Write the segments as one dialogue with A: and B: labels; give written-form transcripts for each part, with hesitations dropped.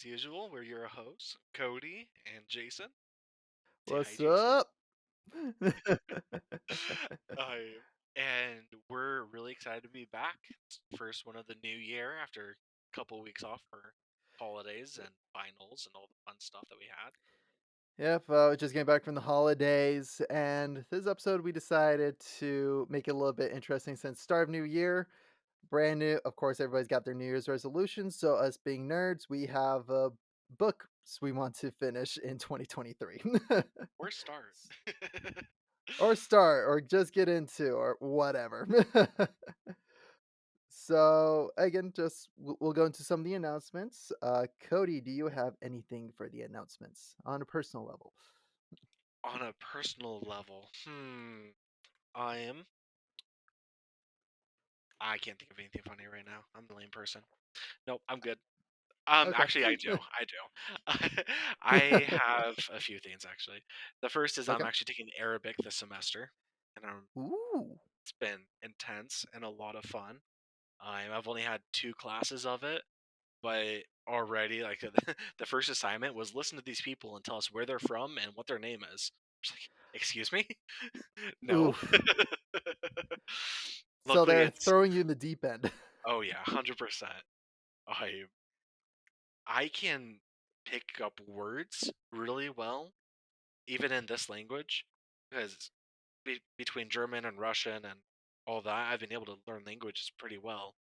A: as usual, we're your hosts, Cody and Jason. Say hi,
B: What's
A: Jason.
B: up?
A: I and we're really excited to be back. It's the first one of the new year after a couple weeks off for holidays and finals and all the fun stuff that we had.
B: Yep, just getting back from the holidays, and this episode we decided to make it a little bit interesting since start of new year, brand new. Of course, everybody's got their New Year's resolutions. So us being nerds, we have books we want to finish in 2023,
A: Or start.
B: or start, or just get into, or whatever. So again, just we'll go into some of the announcements. Cody, do you have anything for the announcements on a personal level?
A: On a personal level, I am. I can't think of anything funny right now. I'm a lame person. Nope, I'm good.
B: Okay.
A: Actually, I do. I do. I have a few things actually. The first is I'm
B: Okay.
A: actually taking Arabic this semester, and
B: Ooh.
A: it's been intense and a lot of fun. I've only had 2 classes of it, but already like the first assignment was listen to these people and tell us where they're from and what their name is. Just like, excuse me? No.
B: Oof. So
A: Luckily,
B: they're
A: it's
B: throwing you in the deep end.
A: oh yeah, 100%. I I can pick up words really well even in this language, because between German and Russian and all that, I've been able to learn languages pretty well,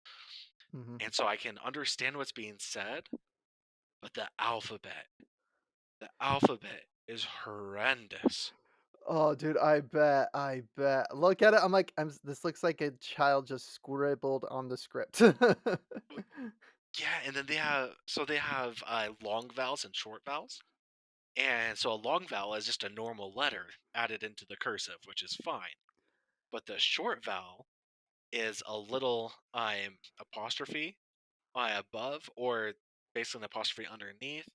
B: Mhm.
A: and so I can understand what's being said. But the alphabet is horrendous.
B: Oh, dude, I bet. I bet. Look at it. I'm like, this looks like a child just scribbled on the script.
A: W- Yeah, and then they have long vowels and short vowels, and so a long vowel is just a normal letter added into the cursive, which is fine. But the short vowel is a little apostrophe above, or basically an apostrophe underneath,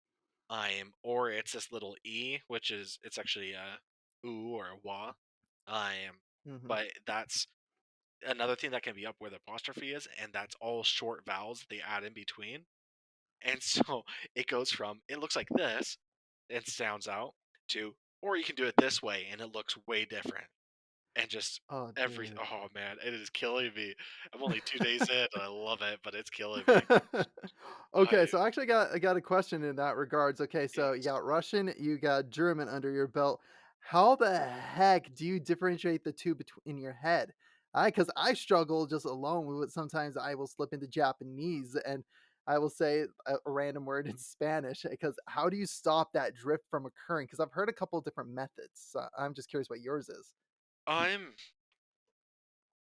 A: or it's this little e, which is it's actually a oo or a wa,
B: Mhm.
A: but that's another thing that can be up where the apostrophe is, and that's all short vowels that they add in between, and so it goes from it looks like this, and sounds out to, or you can do it this way, and it looks way different, and just
B: Oh,
A: every
B: dude.
A: oh man, it is killing me. I'm only 2 days in, and I love it, but it's killing me.
B: Okay,
A: I
B: so I got a question in that regards. Okay, so you
A: yes.
B: got Russian, you got German under your belt. How the heck do you differentiate the two between in your head? I Because I struggle just alone with it. Sometimes I will slip into Japanese and I will say a random word in Spanish. Because how do you stop that drift from occurring? Because I've heard a couple of different methods. So I'm just curious what yours is.
A: I'm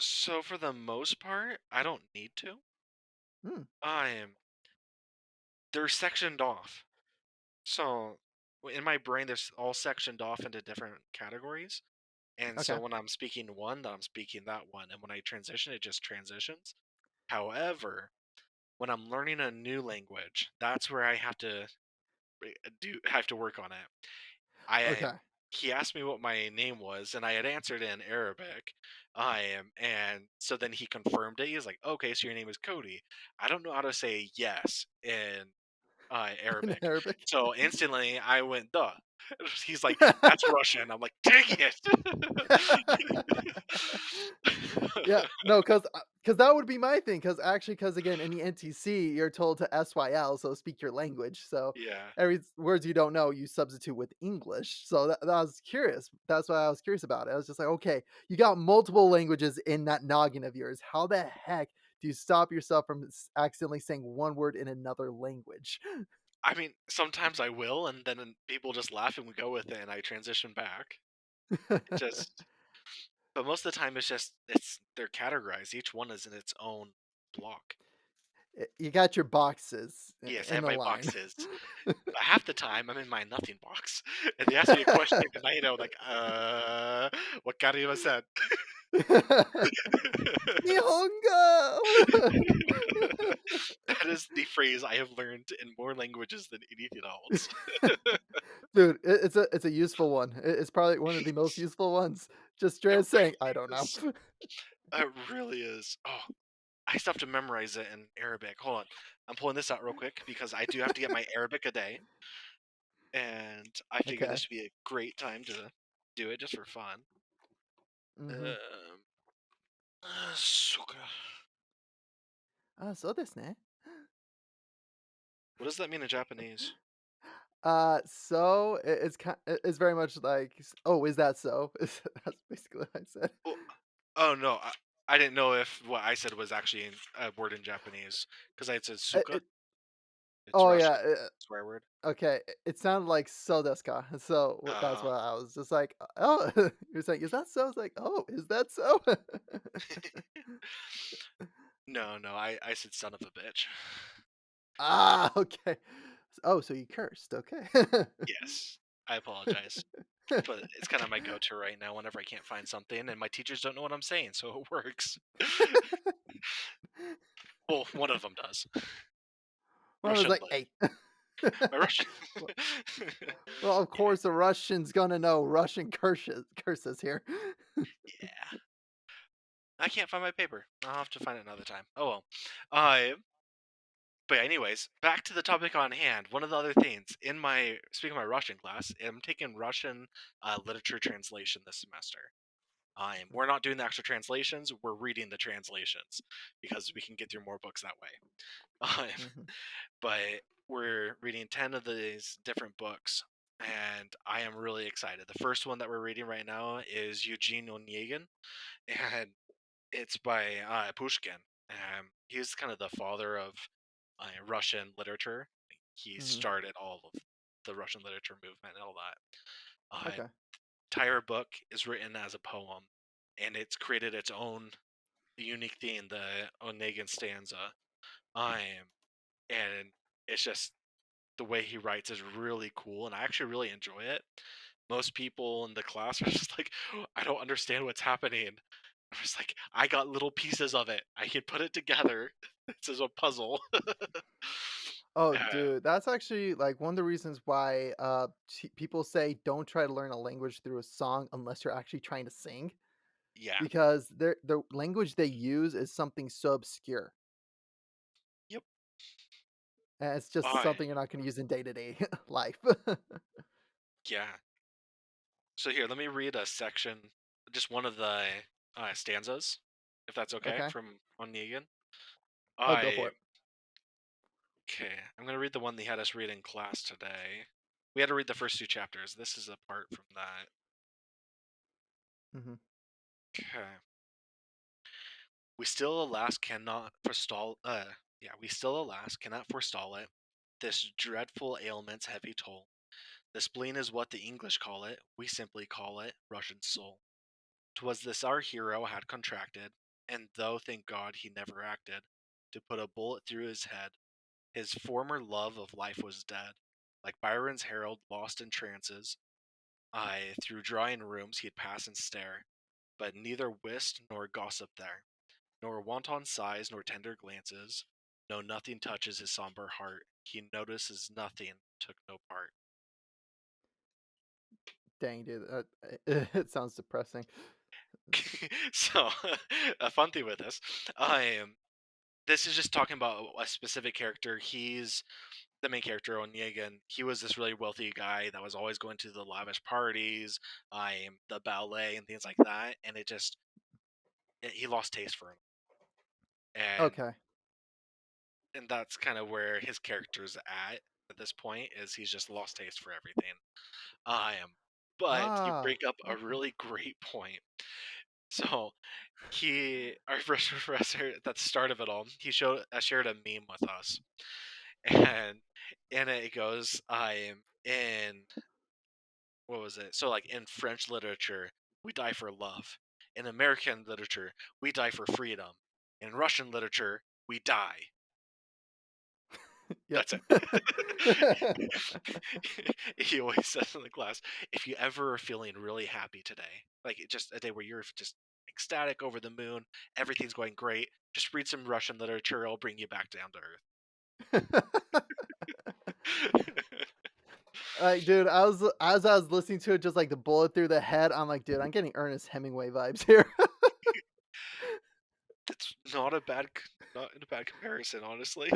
A: So for the most part, I don't need to.
B: Hmm.
A: I'm They're sectioned off. So in my brain, they're all sectioned off into different categories. And so
B: Okay.
A: when I'm speaking one, then I'm speaking that one. And when I transition, it just transitions. However, when I'm learning a new language, that's where I have to work on it. I am
B: Okay.
A: He asked me what my name was, and I had answered in Arabic. And so then he confirmed it. He was like, "Okay, so your name is Cody." I don't know how to say yes in
B: In
A: Arabic,
B: Arabic.
A: so instantly I went, "Duh." He's like, "That's Russian." I'm like, "Dang it!"
B: Yeah, no, cause that would be my thing. Cause again, in the NTC, you're told to SYL, so speak your language. So
A: Yeah.
B: every words you don't know, you substitute with English. So that I was curious. That's why I was curious about it. I was just like, okay, you got multiple languages in that noggin of yours. How the heck do you stop yourself from accidentally saying one word in another language?
A: I mean, sometimes I will, and then people just laugh and we go with it, and I transition back. It just But most of the time, they're categorized. Each one is in its own block.
B: You got your boxes
A: Yes, I
B: in
A: have
B: the
A: my
B: line.
A: boxes. But half the time, I'm in my nothing box, and they ask me a question, and like, what was that?"
B: Nihongo!
A: That is the phrase I have learned in more languages than anything else.
B: Dude, it's a useful one. It's probably one of the most useful ones. Just
A: It
B: straight saying, "I
A: really
B: don't know."
A: is. It really is. Oh, I still have to memorize it in Arabic. Hold on. I'm pulling this out real quick because I do have to get my Arabic a day, and I figure
B: Okay.
A: this would be a great time to do it just for fun.
B: Mhm.
A: Um, Suka.
B: Ah, so desu ne.
A: What does that mean in Japanese?
B: So it's very much like, "Oh, is that so?" That's basically what I said.
A: Oh, oh no, I didn't know if what I said was actually a word in Japanese because I said suka.
B: It
A: It's
B: oh, yeah,
A: Russian swear word.
B: okay, it sounded like "so desu ka?" So, that's
A: Uh,
B: why I was just like, "Oh," you're saying, "Is that so?" I was like, "Oh, is that so?"
A: no, no, I said son of a bitch.
B: Ah, okay. Oh, so you cursed, okay.
A: Yes, I apologize. But it's kind of my go-to right now whenever I can't find something, and my teachers don't know what I'm saying, so it works. Well, one of them does.
B: One was
A: Russian
B: like,
A: lit.
B: "Hey."
A: My Russian.
B: Well well, of
A: Yeah,
B: course, a Russian's gonna know Russian curses here.
A: yeah. I can't find my paper. I'll have to find it another time. Oh well. Uh, but anyways, back to the topic on hand. One of the other things in my speaking of my Russian class, I'm taking Russian literature translation this semester. We're not doing the actual translations. We're reading the translations because we can get through more books that way.
B: Mhm,
A: But we're reading 10 of these different books, and I am really excited. The first one that we're reading right now is Eugene Onegin, and it's by Pushkin. He's kind of the father of Russian literature. He
B: mhm,
A: started all of the Russian literature movement and all that.
B: okay.
A: Entire book is written as a poem, and it's created its own unique theme, the Onegin stanza. Um, and it's just the way he writes is really cool, and I actually really enjoy it. Most people in the class are just like, I don't understand what's happening. I was like, I got little pieces of it. I can put it together. This is a puzzle.
B: Oh,
A: uh,
B: dude, that's actually, like, one of the reasons why, people say don't try to learn a language through a song unless you're actually trying to sing,
A: yeah.
B: because the language they use is something so obscure,
A: Yep.
B: and it's just
A: Uh,
B: something you're not gonna use in day-to-day life.
A: yeah. So here, let me read a section, just one of the stanzas, if that's okay,
B: Okay.
A: from Onegin.
B: Oh, go for
A: I
B: it.
A: Okay, I'm gonna read the one they had us read in class today. We had to read the first two chapters. This is a part from that.
B: Mhm,
A: Okay. We still, alas, cannot forestall. We still, alas, cannot forestall it. This dreadful ailment's heavy toll. The spleen is what the English call it. We simply call it Russian soul. 'Twas this our hero had contracted, and though, thank God, he never acted to put a bullet through his head, his former love of life was dead. Like Byron's herald lost in trances, through drawing rooms he'd pass and stare, but neither whist nor gossip there, nor wanton sighs nor tender glances. No, nothing touches his somber heart. He notices nothing, took no part.
B: dang, dude, it sounds depressing.
A: So, a fun thing with this, this is just talking about a specific character. He's the main character, Onegin. He was this really wealthy guy that was always going to the lavish parties, the ballet, and things like that. And he lost taste for him, and
B: Okay.
A: that's kind of where his character's at this point. Is he's just lost taste for everything. But you
B: Ah,
A: break up a
B: okay.
A: really great point. So our first professor at the start of it all, he shared a meme with us, and in it goes, I'm in what was it? So like in French literature, we die for love. In American literature, we die for freedom. In Russian literature, we die.
B: Yep.
A: That's it. He always says in the class, if you ever are feeling really happy today, like just a day where you're just ecstatic over the moon, everything's going great, just read some Russian literature, it'll bring you back down to earth.
B: Like, dude, I was as I was listening to it, just like the bullet through the head, I'm like, dude, I'm getting Ernest Hemingway vibes here.
A: Not a bad not in a bad comparison, honestly.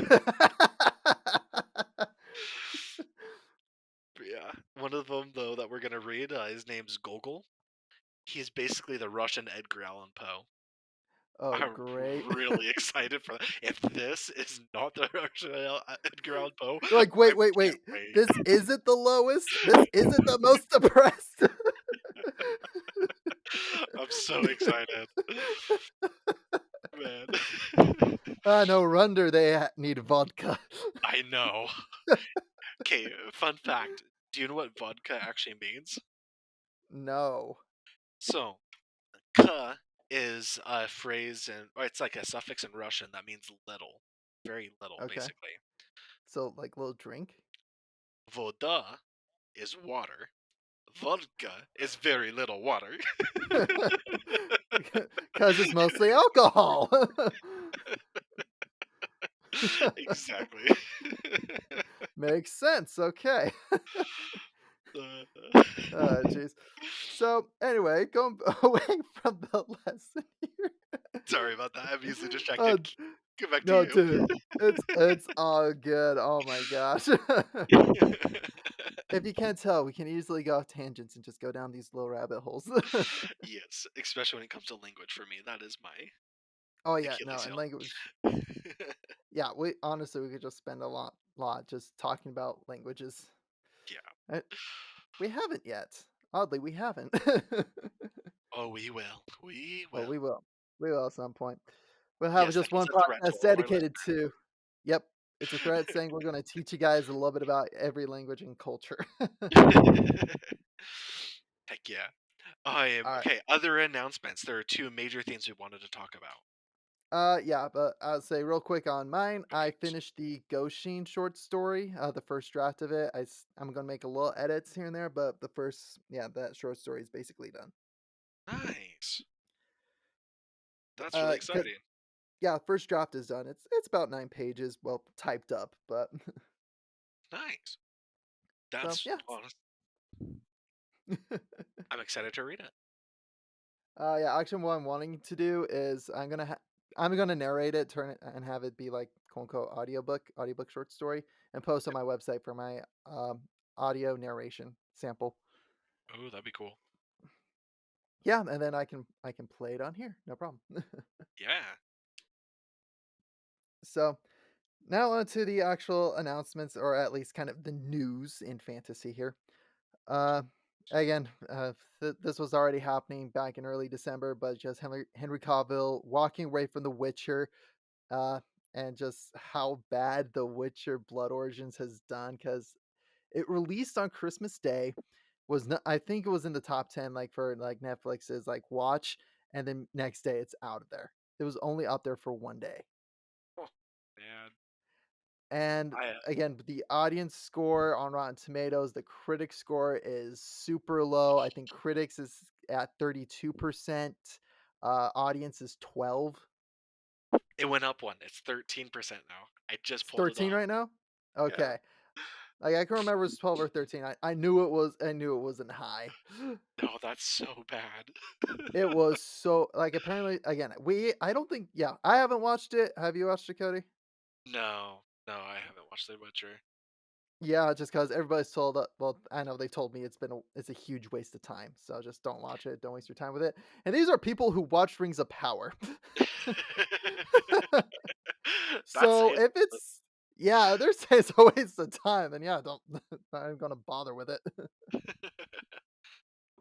A: But yeah, one of them though that we're gonna read, his name's Gogol. He's basically the Russian Edgar Allan Poe.
B: Oh,
A: I'm
B: great.
A: really excited for that. If this is not the Russian Edgar Allan Poe,
B: Like,
A: I
B: wait, wait,
A: can't
B: wait.
A: wait.
B: This isn't the lowest? This isn't the most depressed?
A: I'm so excited, man.
B: Ah, no wonder they need vodka.
A: I know. Okay, fun fact. Do you know what vodka actually means?
B: No.
A: So, "ka" is a phrase or it's like a suffix in Russian that means little, very little,
B: Okay.
A: basically.
B: So, like, little drink?
A: Voda is water. Vodka is very little water.
B: Because it's mostly alcohol.
A: Exactly.
B: Makes sense, okay.
A: Uh,
B: Jeez. So, anyway, going away from the lesson here.
A: Sorry about that. I'm easily distracted.
B: Uh,
A: Get back to
B: no,
A: you.
B: dude, it's all good, oh my gosh. If you can't tell, we can easily go off tangents and just go down these little rabbit holes.
A: Yes, especially when it comes to language for me. That is my
B: Oh, yeah, no,
A: Achilles
B: and
A: heel.
B: language yeah, we honestly, we could just spend a lot just talking about languages.
A: Yeah.
B: Uh, we haven't yet. Oddly, we haven't.
A: Oh, we will. We
B: Well,
A: will.
B: we will. We will at some point. We'll have
A: Yes,
B: just
A: that is
B: one
A: a threat to
B: podcast
A: all of our
B: dedicated
A: listeners.
B: to yep, it's a threat saying we're gonna teach you guys a little bit about every language and culture.
A: Heck yeah. I am
B: Alright.
A: okay. Other announcements. There are two major things we wanted to talk about.
B: Yeah, but I'll say real quick on mine, I
A: Okay.
B: finished the Goshin short story, the first draft of it. I'm gonna make a little edits here and there, but the first, yeah, that short story is basically done.
A: Nice. That's really
B: 'Cause
A: exciting.
B: yeah, first draft is done. It's about 9 pages, well typed up, but
A: Nice.
B: so
A: That's
B: yeah.
A: honest. I'm excited to read it.
B: Yeah, actually, what I'm wanting to do is I'm gonna narrate it, turn it, and have it be like quote unquote audiobook short story, and post on
A: Yep.
B: my website for my audio narration sample.
A: Oh, that'd be cool.
B: Yeah, and then I can play it on here, no problem.
A: Yeah.
B: So now on to the actual announcements, or at least kind of the news in fantasy here. Uh, again, this was already happening back in early December, but just Henry Cavill walking away from The Witcher, uh, and just how bad The Witcher Blood Origins has done because it released on Christmas Day. Was not, I think it was in the top 10 like for like Netflix's like watch, and then next day it's out of there. It was only up there for 1 day.
A: Oh, man.
B: And
A: I
B: again, the audience score on Rotten Tomatoes, the critic score is super low. I think critics is at 32%, audience is 12.
A: It went up one. It's 13% now. I just
B: It's
A: pulled it
B: 13
A: up.
B: right now?
A: Yeah.
B: Okay. Like I can remember it was 12 or 13. I knew it was I knew it wasn't high.
A: No, that's so bad.
B: It was so like apparently again, I don't think yeah, I haven't watched it. Have you watched it, Cody?
A: No. No, I haven't watched The Witcher.
B: Yeah, just because everybody's told well, I know they told me it's a huge waste of time. So just don't watch it. Don't waste your time with it. And these are people who watch Rings of Power.
A: That's
B: So
A: saying
B: if
A: something,
B: it's yeah, they're saying it's a waste of time, then yeah, don't not even gonna bother with it.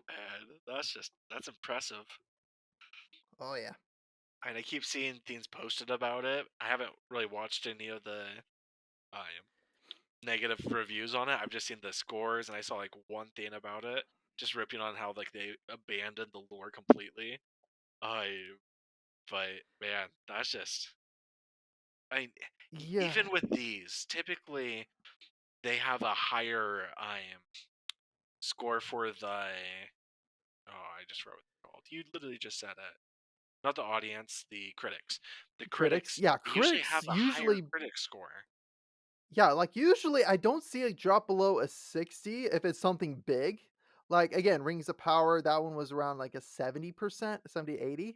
A: man. That's impressive.
B: Oh yeah.
A: And I keep seeing things posted about it. I haven't really watched any of the um, negative reviews on it. I've just seen the scores, and I saw like one thing about it, just ripping on how like they abandoned the lore completely. I, but man, that's just. I mean,
B: Yeah.
A: even with these, typically they have a higher score for the. Oh, I just wrote what it's called. You literally just said it. Not the audience, the critics. The
B: Critics.
A: critics
B: Yeah,
A: usually
B: critics
A: have a higher
B: usually
A: critic score.
B: yeah, like usually I don't see it drop below a 60 if it's something big. Like again, Rings of Power, that one was around like a 70%, 70, 80.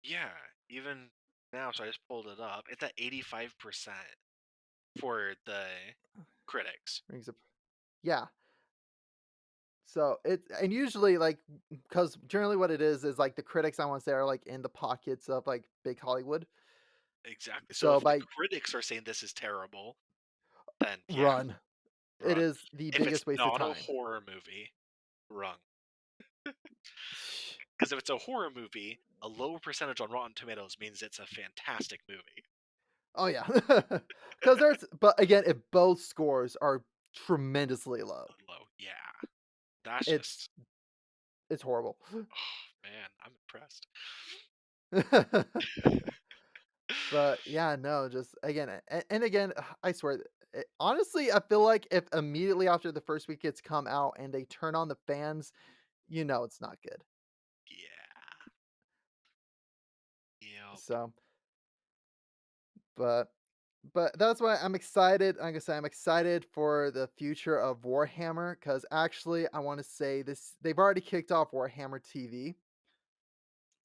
A: Yeah, even. now, so I just pulled it up. It's at 85% for the critics.
B: Rings a yeah. So it and usually like because generally what it is like the critics I want to say are like in the pockets of like big Hollywood.
A: Exactly. So
B: So
A: if the
B: by
A: critics are saying this is terrible, then yeah,
B: run, it
A: run.
B: is the
A: If it's
B: biggest waste of
A: not a
B: time.
A: horror movie, run. Because if it's a horror movie, a low percentage on Rotten Tomatoes means it's a fantastic movie.
B: Oh yeah, because there's but again, if both scores are tremendously low,
A: Low. Yeah. That's
B: it's
A: just,
B: it's horrible.
A: oh man, I'm impressed.
B: But yeah, no, just again, and again, I swear, honestly, I feel like if immediately after the first week it's come out and they turn on the fans, you know it's not good.
A: Yeah. Yep.
B: So, but that's why I'm excited. Like I said, I'm excited for the future of Warhammer because actually, I want to say this: they've already kicked off Warhammer TV,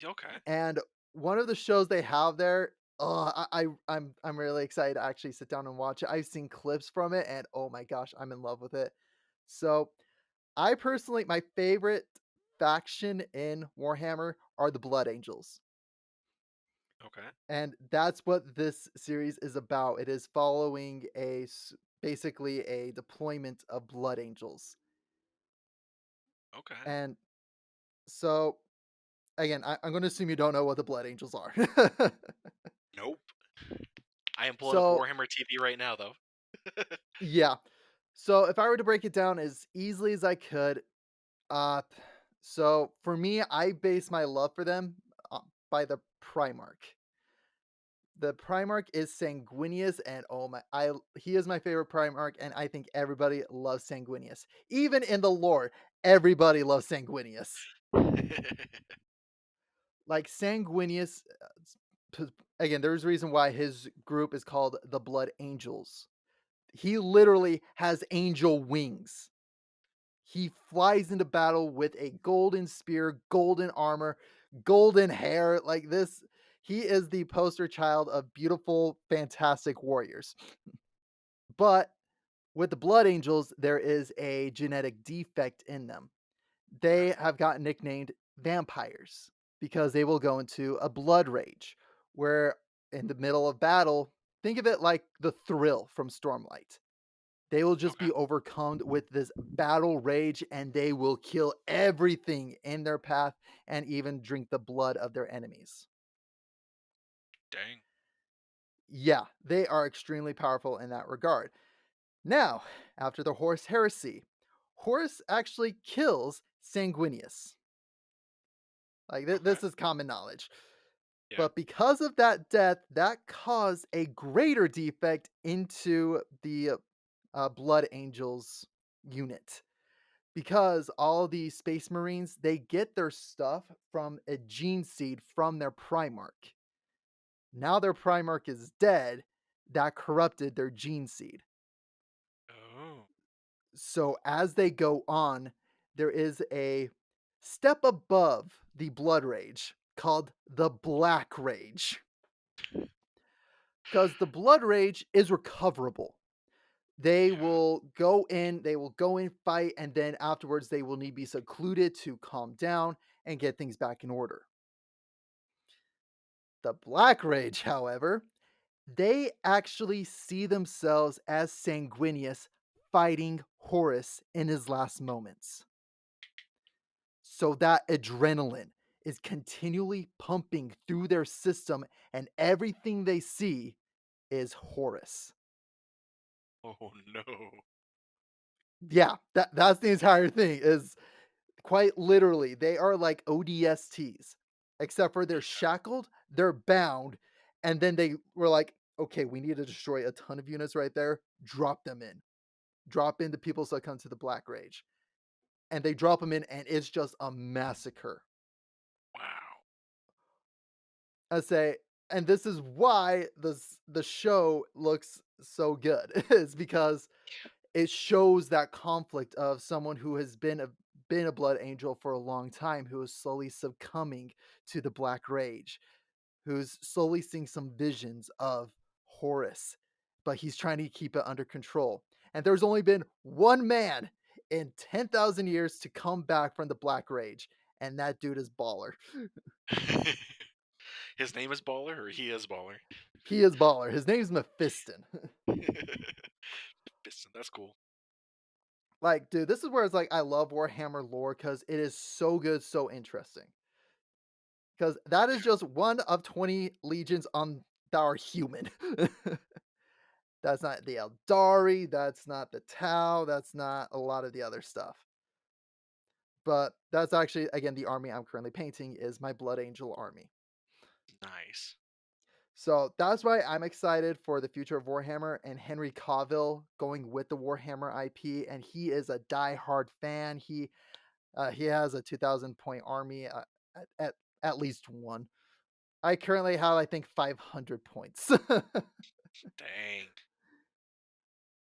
A: Okay.
B: and one of the shows they have there. Oh, I'm really excited to actually sit down and watch it. I've seen clips from it, and oh my gosh, I'm in love with it. So I personally, my favorite faction in Warhammer are the Blood Angels.
A: Okay.
B: And that's what this series is about. It is following basically a deployment of Blood Angels.
A: Okay.
B: And so, again, I'm going to assume you don't know what the Blood Angels are.
A: Nope. I am pulling up
B: So,
A: Warhammer TV right now, though.
B: yeah. So, if I were to break it down as easily as I could, uh, so for me, I base my love for them by the Primarch. The Primarch is Sanguinius, and oh my, he is my favorite Primarch, and I think everybody loves Sanguinius. Even in the lore, everybody loves Sanguinius. Like Sanguinius, again, there's a reason why his group is called the Blood Angels. He literally has angel wings. He flies into battle with a golden spear, golden armor, golden hair. Like this, he is the poster child of beautiful, fantastic warriors. But with the Blood Angels, there is a genetic defect in them.
A: Okay.
B: They have gotten nicknamed vampires because they will go into a blood rage where in the middle of battle, think of it like the thrill from Stormlight. They will just
A: Okay.
B: be overcome with this battle rage and they will kill everything in their path and even drink the blood of their enemies.
A: Dang.
B: Yeah, they are extremely powerful in that regard. Now, after the Horus heresy, Horus actually kills Sanguinius. Like
A: Okay.
B: this is common knowledge.
A: Yeah.
B: But because of that death, that caused a greater defect into the Blood Angels unit. Because all the Space Marines, they get their stuff from a gene seed from their Primarch. Now their Primarch is dead, that corrupted their gene seed.
A: Oh.
B: So as they go on, there is a step above the blood rage called the black rage. Because the blood rage is recoverable.
A: Yeah.
B: They will go in, fight, and then afterwards they will need to be secluded to calm down and get things back in order. The black rage, however, they actually see themselves as Sanguinius fighting Horus in his last moments. So that adrenaline is continually pumping through their system, and everything they see is Horus.
A: Oh no.
B: Yeah, that's the entire thing. Is quite literally they are like ODSTs, except for they're
A: Yeah.
B: shackled, they're bound, and then they were like, okay, we need to destroy a ton of units right there. Drop them in, drop in the people succumb to the Black Rage, and they drop them in, and it's just a massacre.
A: Wow.
B: I say, and this is why the show looks so good is because it shows that conflict of someone who has been a blood angel for a long time who is slowly succumbing to the black rage, who's slowly seeing some visions of Horus, but he's trying to keep it under control. And there's only been one man in 10,000 years to come back from the Black Rage, and that dude is Baller.
A: His name is Baller, or he is Baller?
B: He is Baller. His name's Mephiston.
A: Piston, that's cool.
B: Like, dude, this is where it's like I love Warhammer lore because it is so good, so interesting. Because that is just one of 20 legions on that are human. That's not the Eldari, that's not the Tau, that's not a lot of the other stuff. But that's actually, again, the army I'm currently painting is my Blood Angel army.
A: Nice.
B: So that's why I'm excited for the future of Warhammer and Henry Cavill going with the Warhammer IP. And he is a diehard fan. He has a 2,000 point army at, at at least one. I currently have, I think, 500 points.
A: Dang.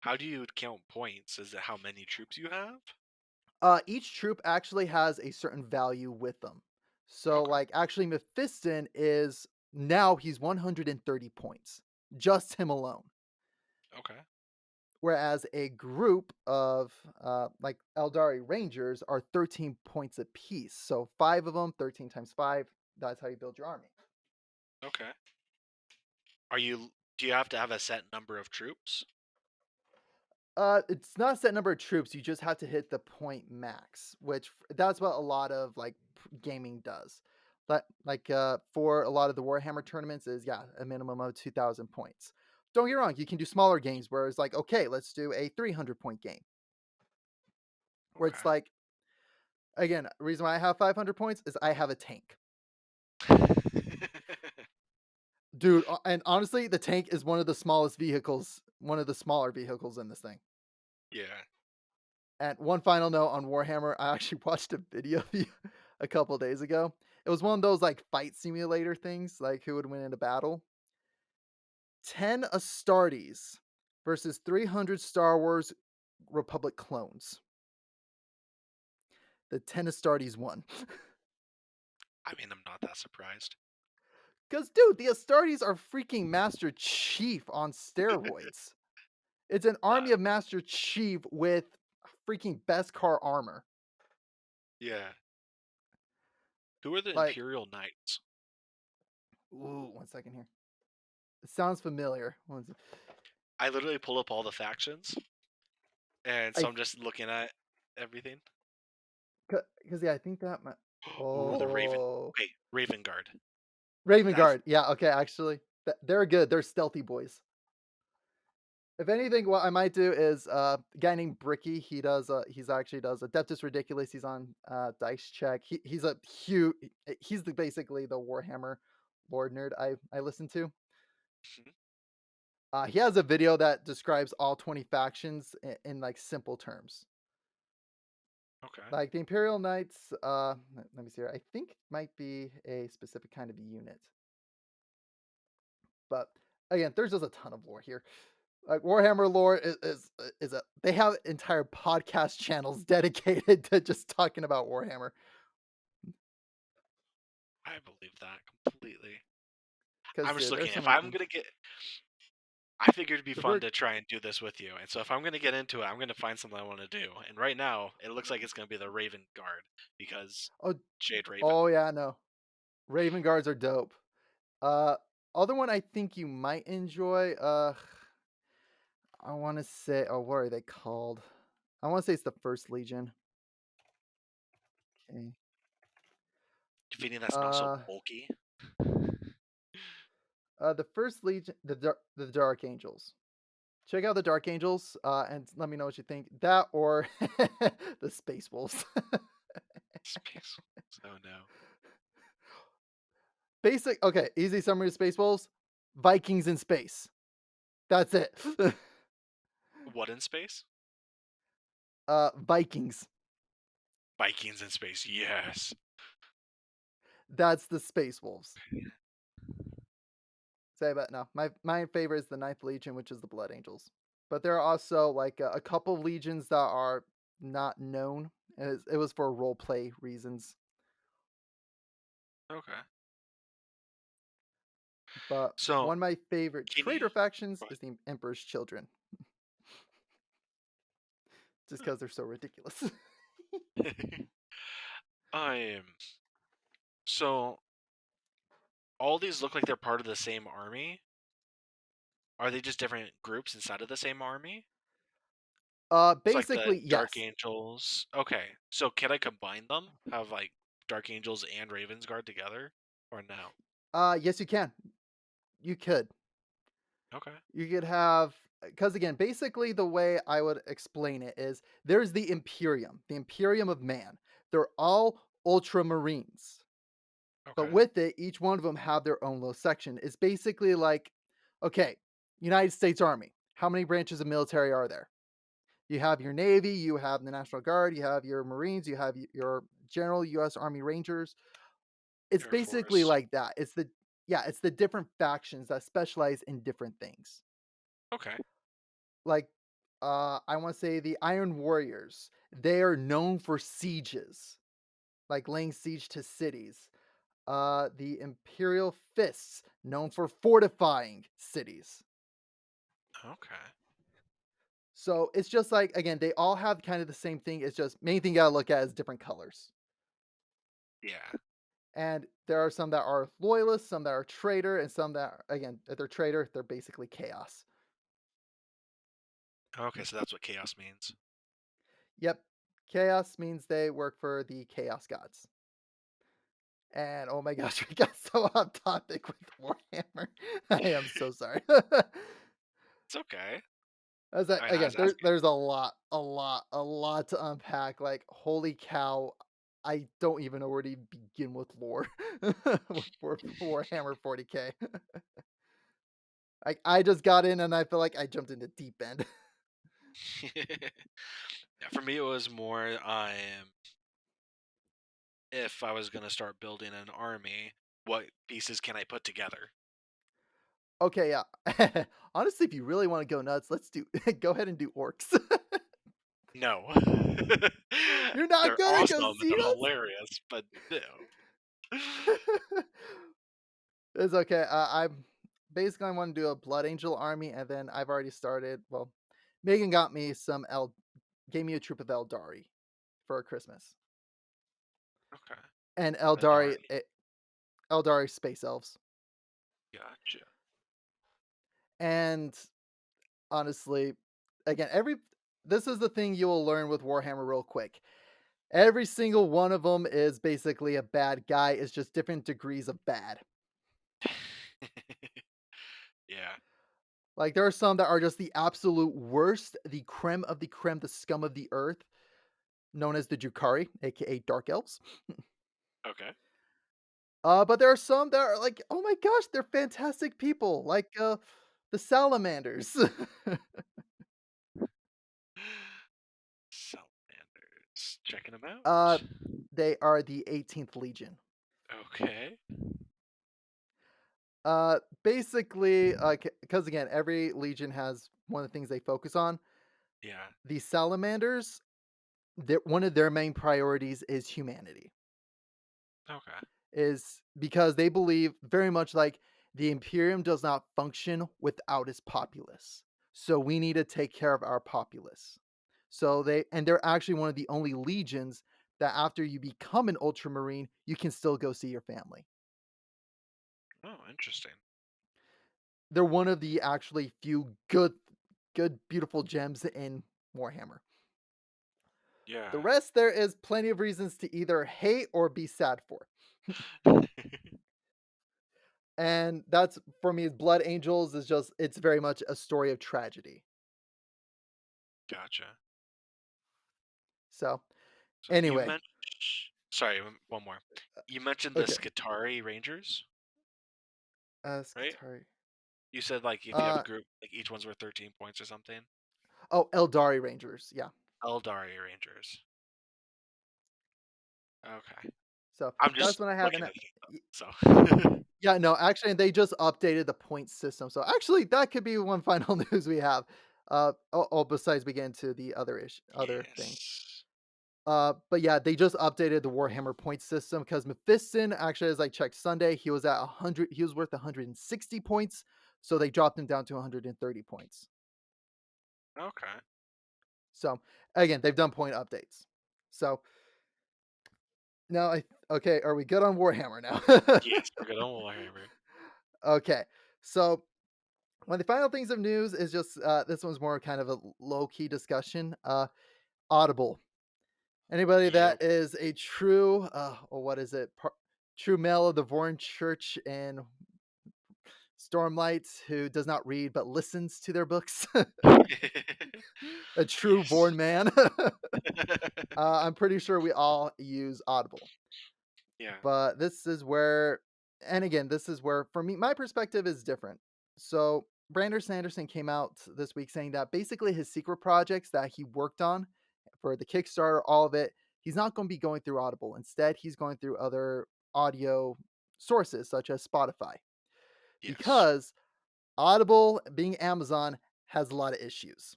A: How do you count points? Is it how many troops you have?
B: Each troop actually has a certain value with them. So,
A: Okay.
B: like, actually, Mephiston is now he's 130 points, just him alone.
A: Okay.
B: Whereas a group of like Eldari Rangers are 13 points apiece. So five of them, 13 times five. That's how you build your army.
A: Okay. Do you have to have a set number of troops?
B: It's not a set number of troops. You just have to hit the point max, which that's what a lot of like gaming does. But like for a lot of the Warhammer tournaments is yeah a minimum of 2,000 points. Don't get me wrong, you can do smaller games where it's like okay, let's do a 300 point game where it's
A: Okay.
B: like again, reason why I have 500 points is I have a tank. Dude, and honestly, the tank is one of the smallest vehicles, one of the smaller vehicles in this thing.
A: Yeah.
B: And one final note on Warhammer, I actually watched a video a couple days ago. It was one of those like fight simulator things, like who would win in a battle. 10 Astartes versus 300 Star Wars Republic clones. The 10 Astartes won.
A: I mean, I'm not that surprised.
B: Because, dude, the Astartes are freaking Master Chief on steroids. It's an
A: Uh,
B: army of Master Chief with freaking best car armor.
A: yeah. Who are the
B: Like,
A: Imperial Knights?
B: ooh, 1 second here. It sounds familiar.
A: I literally pull up all the factions, and so
B: I
A: I'm just looking at everything.
B: because yeah, I think that might.
A: Ooh, the Raven.
B: Oh,
A: Okay, Raven Guard.
B: Raven
A: That's
B: Guard. Yeah, okay, actually, they're good. They're stealthy boys. If anything, what I might do is a guy named Bricky. He's actually does Adeptus Ridiculous. He's on Dice Check. He's a huge. He's basically the Warhammer lord nerd I listen to.
A: mhm,
B: He has a video that describes all 20 factions in like simple terms.
A: okay.
B: Like the Imperial Knights, let me see here. I think might be a specific kind of unit. But again, there's just a ton of lore here. Like Warhammer lore is a they have entire podcast channels dedicated to just talking about Warhammer.
A: I believe that completely.
B: Because
A: I'm just
B: dude, there's
A: looking.
B: so
A: If
B: many
A: I'm
B: things.
A: gonna get, I figured it'd be
B: The
A: fun
B: first,
A: to try and do this with you. And so if I'm gonna get into it, I'm gonna find something I want to do. And right now, it looks like it's gonna be the Raven Guard because
B: oh
A: Jade Raven.
B: oh yeah, no, Raven Guards are dope. Uh, Other one I think you might enjoy. I want to say, oh, what are they called? I want to say it's the First Legion. Okay.
A: Defeating that's not so
B: Uh,
A: bulky.
B: the First Legion, the Dark Angels. Check out the Dark Angels, and let me know what you think. That or the Space Wolves.
A: Space. Oh no.
B: Basic. Okay, easy summary of Space Wolves: Vikings in space. That's it.
A: What in space?
B: Vikings.
A: Vikings in space. Yes.
B: That's the Space Wolves. Say, but no, my favorite is the Ninth Legion, which is the Blood Angels. But there are also like a couple of legions that are not known. It was for role play reasons.
A: Okay.
B: But
A: So,
B: one of my favorite
A: can you
B: traitor factions
A: go
B: is the Emperor's Children, just
A: ahead.
B: because they're so ridiculous.
A: I'm so all these look like they're part of the same army. Are they just different groups inside of the same army? It's like the
B: Basically,
A: Dark
B: yes.
A: Angels. Okay, so can I combine them? Have like Dark Angels and Ravens Guard together, or no?
B: Yes, you can. You could.
A: Okay,
B: You could have, because again, basically the way I would explain it is there's the Imperium of Man. They're all Ultramarines. But
A: okay,
B: with it, each one of them have their own little section. It's basically like, okay, United States Army. How many branches of military are there? You have your Navy, you have the National Guard, you have your Marines, you have your General U.S. Army Rangers. It's
A: Air
B: basically
A: Force.
B: like that. It's the different factions that specialize in different things.
A: Okay,
B: Like, I want to say the Iron Warriors. They are known for sieges, like laying siege to cities. The Imperial Fists, known for fortifying cities.
A: okay,
B: So it's just like again, they all have kind of the same thing. It's just main thing you gotta look at is different colors.
A: yeah.
B: And there are some that are loyalists, some that are traitor, and some that again, if they're traitor, they're basically chaos.
A: Okay, so that's what chaos means.
B: Yep. Chaos means they work for the chaos gods. And oh my gosh, we got so off topic with Warhammer. I am so sorry.
A: It's okay.
B: As I,
A: I
B: again,
A: was asking.
B: there's a lot to unpack. Like, holy cow, I don't even know where to begin with lore for Warhammer 40K. I just got in and I feel like I jumped into deep end.
A: Yeah, for me, it was more if I was gonna start building an army, what pieces can I put together?
B: Okay, yeah. Honestly, if you really want to go nuts, let's do go ahead and do orcs.
A: No.
B: You're not
A: They're
B: gonna go
A: awesome and
B: see
A: they're
B: us?
A: hilarious, but no.
B: It's okay. I'm basically I want to do a Blood Angel army, and then I've already started. Well, Megan got me gave me a troop of Eldari for Christmas,
A: Okay.
B: and
A: Adari.
B: Eldari space elves.
A: Gotcha.
B: And honestly, again, every this is the thing you will learn with Warhammer real quick. Every single one of them is basically a bad guy. It's just different degrees of bad.
A: Yeah.
B: Like there are some that are just the absolute worst, the creme, the scum of the earth, known as the Jukari, aka Dark Elves.
A: Okay.
B: But there are some that are like, oh my gosh, they're fantastic people, like the Salamanders.
A: Salamanders. Checking them out.
B: uh, they are the 18th Legion.
A: Okay.
B: Basically, because again, every legion has one of the things they focus on.
A: Yeah.
B: The Salamanders, one of their main priorities is humanity.
A: Okay.
B: Is because they believe very much like the Imperium does not function without its populace. So we need to take care of our populace. They're actually one of the only legions that after you become an ultramarine, you can still go see your family.
A: Oh, interesting.
B: They're one of the actually few good beautiful gems in Warhammer. The
A: Yeah.
B: rest there is plenty of reasons to either hate or be sad for. And that's for me, Blood Angels is just it's very much a story of tragedy.
A: Gotcha.
B: So,
A: So you
B: anyway,
A: mentioned. Sorry, one more. You mentioned the
B: okay.
A: Skitari Rangers, right?
B: Skitarii.
A: You said like if you have a
B: Uh,
A: group, like each one's worth 13 points or something.
B: oh, Eldari Rangers, yeah.
A: Eldari Rangers. Okay.
B: So,
A: I'm
B: that's
A: just
B: what I have,
A: looking
B: and
A: at it
B: y
A: so.
B: yeah, no, actually, they just updated the point system, so actually, that could be one final news we have. Besides we get into the other thing.
A: Yes.
B: But yeah, they just updated the Warhammer point system because Mephiston, actually, as I checked Sunday, he was at 100. He was worth 160 points, so they dropped him down to 130 points.
A: Okay.
B: So again, they've done point updates. So now, okay, are we good on Warhammer now?
A: Yes, we're good on Warhammer.
B: Okay, so one of the final things of news is just this one's more kind of a low key discussion. Audible. Anybody
A: Yep.
B: that is a true, or what is it? True male of the Vorn Church and Stormlight who does not read but listens to their books. A true
A: Yes.
B: born man. I'm pretty sure we all use Audible.
A: Yeah.
B: But this is where, and again, this is where, for me, my perspective is different. So, Brandon Sanderson came out this week saying that basically his secret projects that he worked on for the Kickstarter, all of it, he's not going to be going through Audible. Instead, he's going through other audio sources such as Spotify
A: Yes.
B: because Audible, being Amazon, has a lot of issues.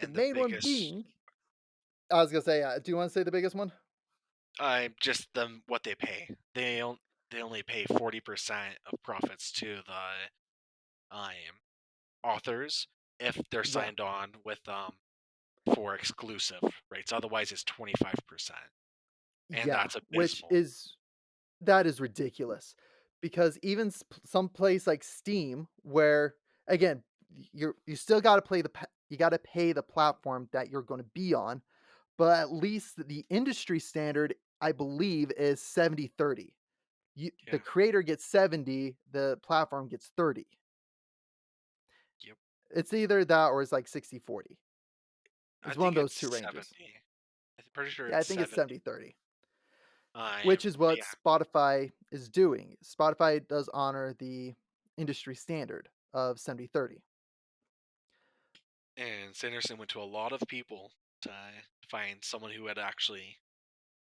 B: The
A: And the
B: main one
A: biggest
B: being, I was going to say, do you want to say the biggest one?
A: just them what they pay. They only pay 40% of profits to the um authors if they're
B: Yeah.
A: signed on with for exclusive rates. Otherwise it's 25%. And
B: Yeah.
A: that's
B: Which
A: abysmal.
B: is That is ridiculous because even some place like Steam, where again you still got to play you got to pay the platform that you're going to be on, but at least the industry standard, I believe, is 70/30. The
A: Yeah.
B: creator gets 70, the platform gets 30.
A: Yep.
B: It's either that or it's like 60/40.
A: I
B: It's one of
A: think
B: those two
A: it's
B: ranges.
A: 70. I'm pretty sure
B: Yeah, I
A: it's
B: think it's
A: 70.
B: 70/30,
A: Um
B: which is what
A: yeah.
B: Spotify is doing. Spotify does honor the industry standard of 70/30.
A: And Sanderson went to a lot of people to find someone who would actually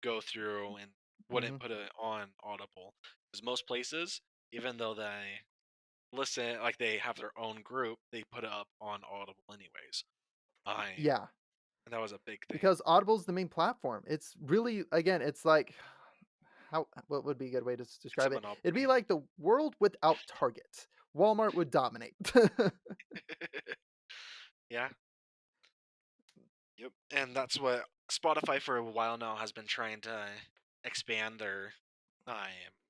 A: go through and wouldn't
B: Mhm.
A: put it on Audible. Because most places, even though they listen, like they have their own group, they put it up on Audible anyways. I
B: Yeah,
A: and that was a big thing.
B: because Audible's the main platform. It's really, again, it's like how what would be a good way to
A: It's a
B: describe it? It'd be
A: monopoly.
B: like the world without Target. Walmart would dominate.
A: Yeah. Yep. And that's what Spotify for a while now has been trying to expand their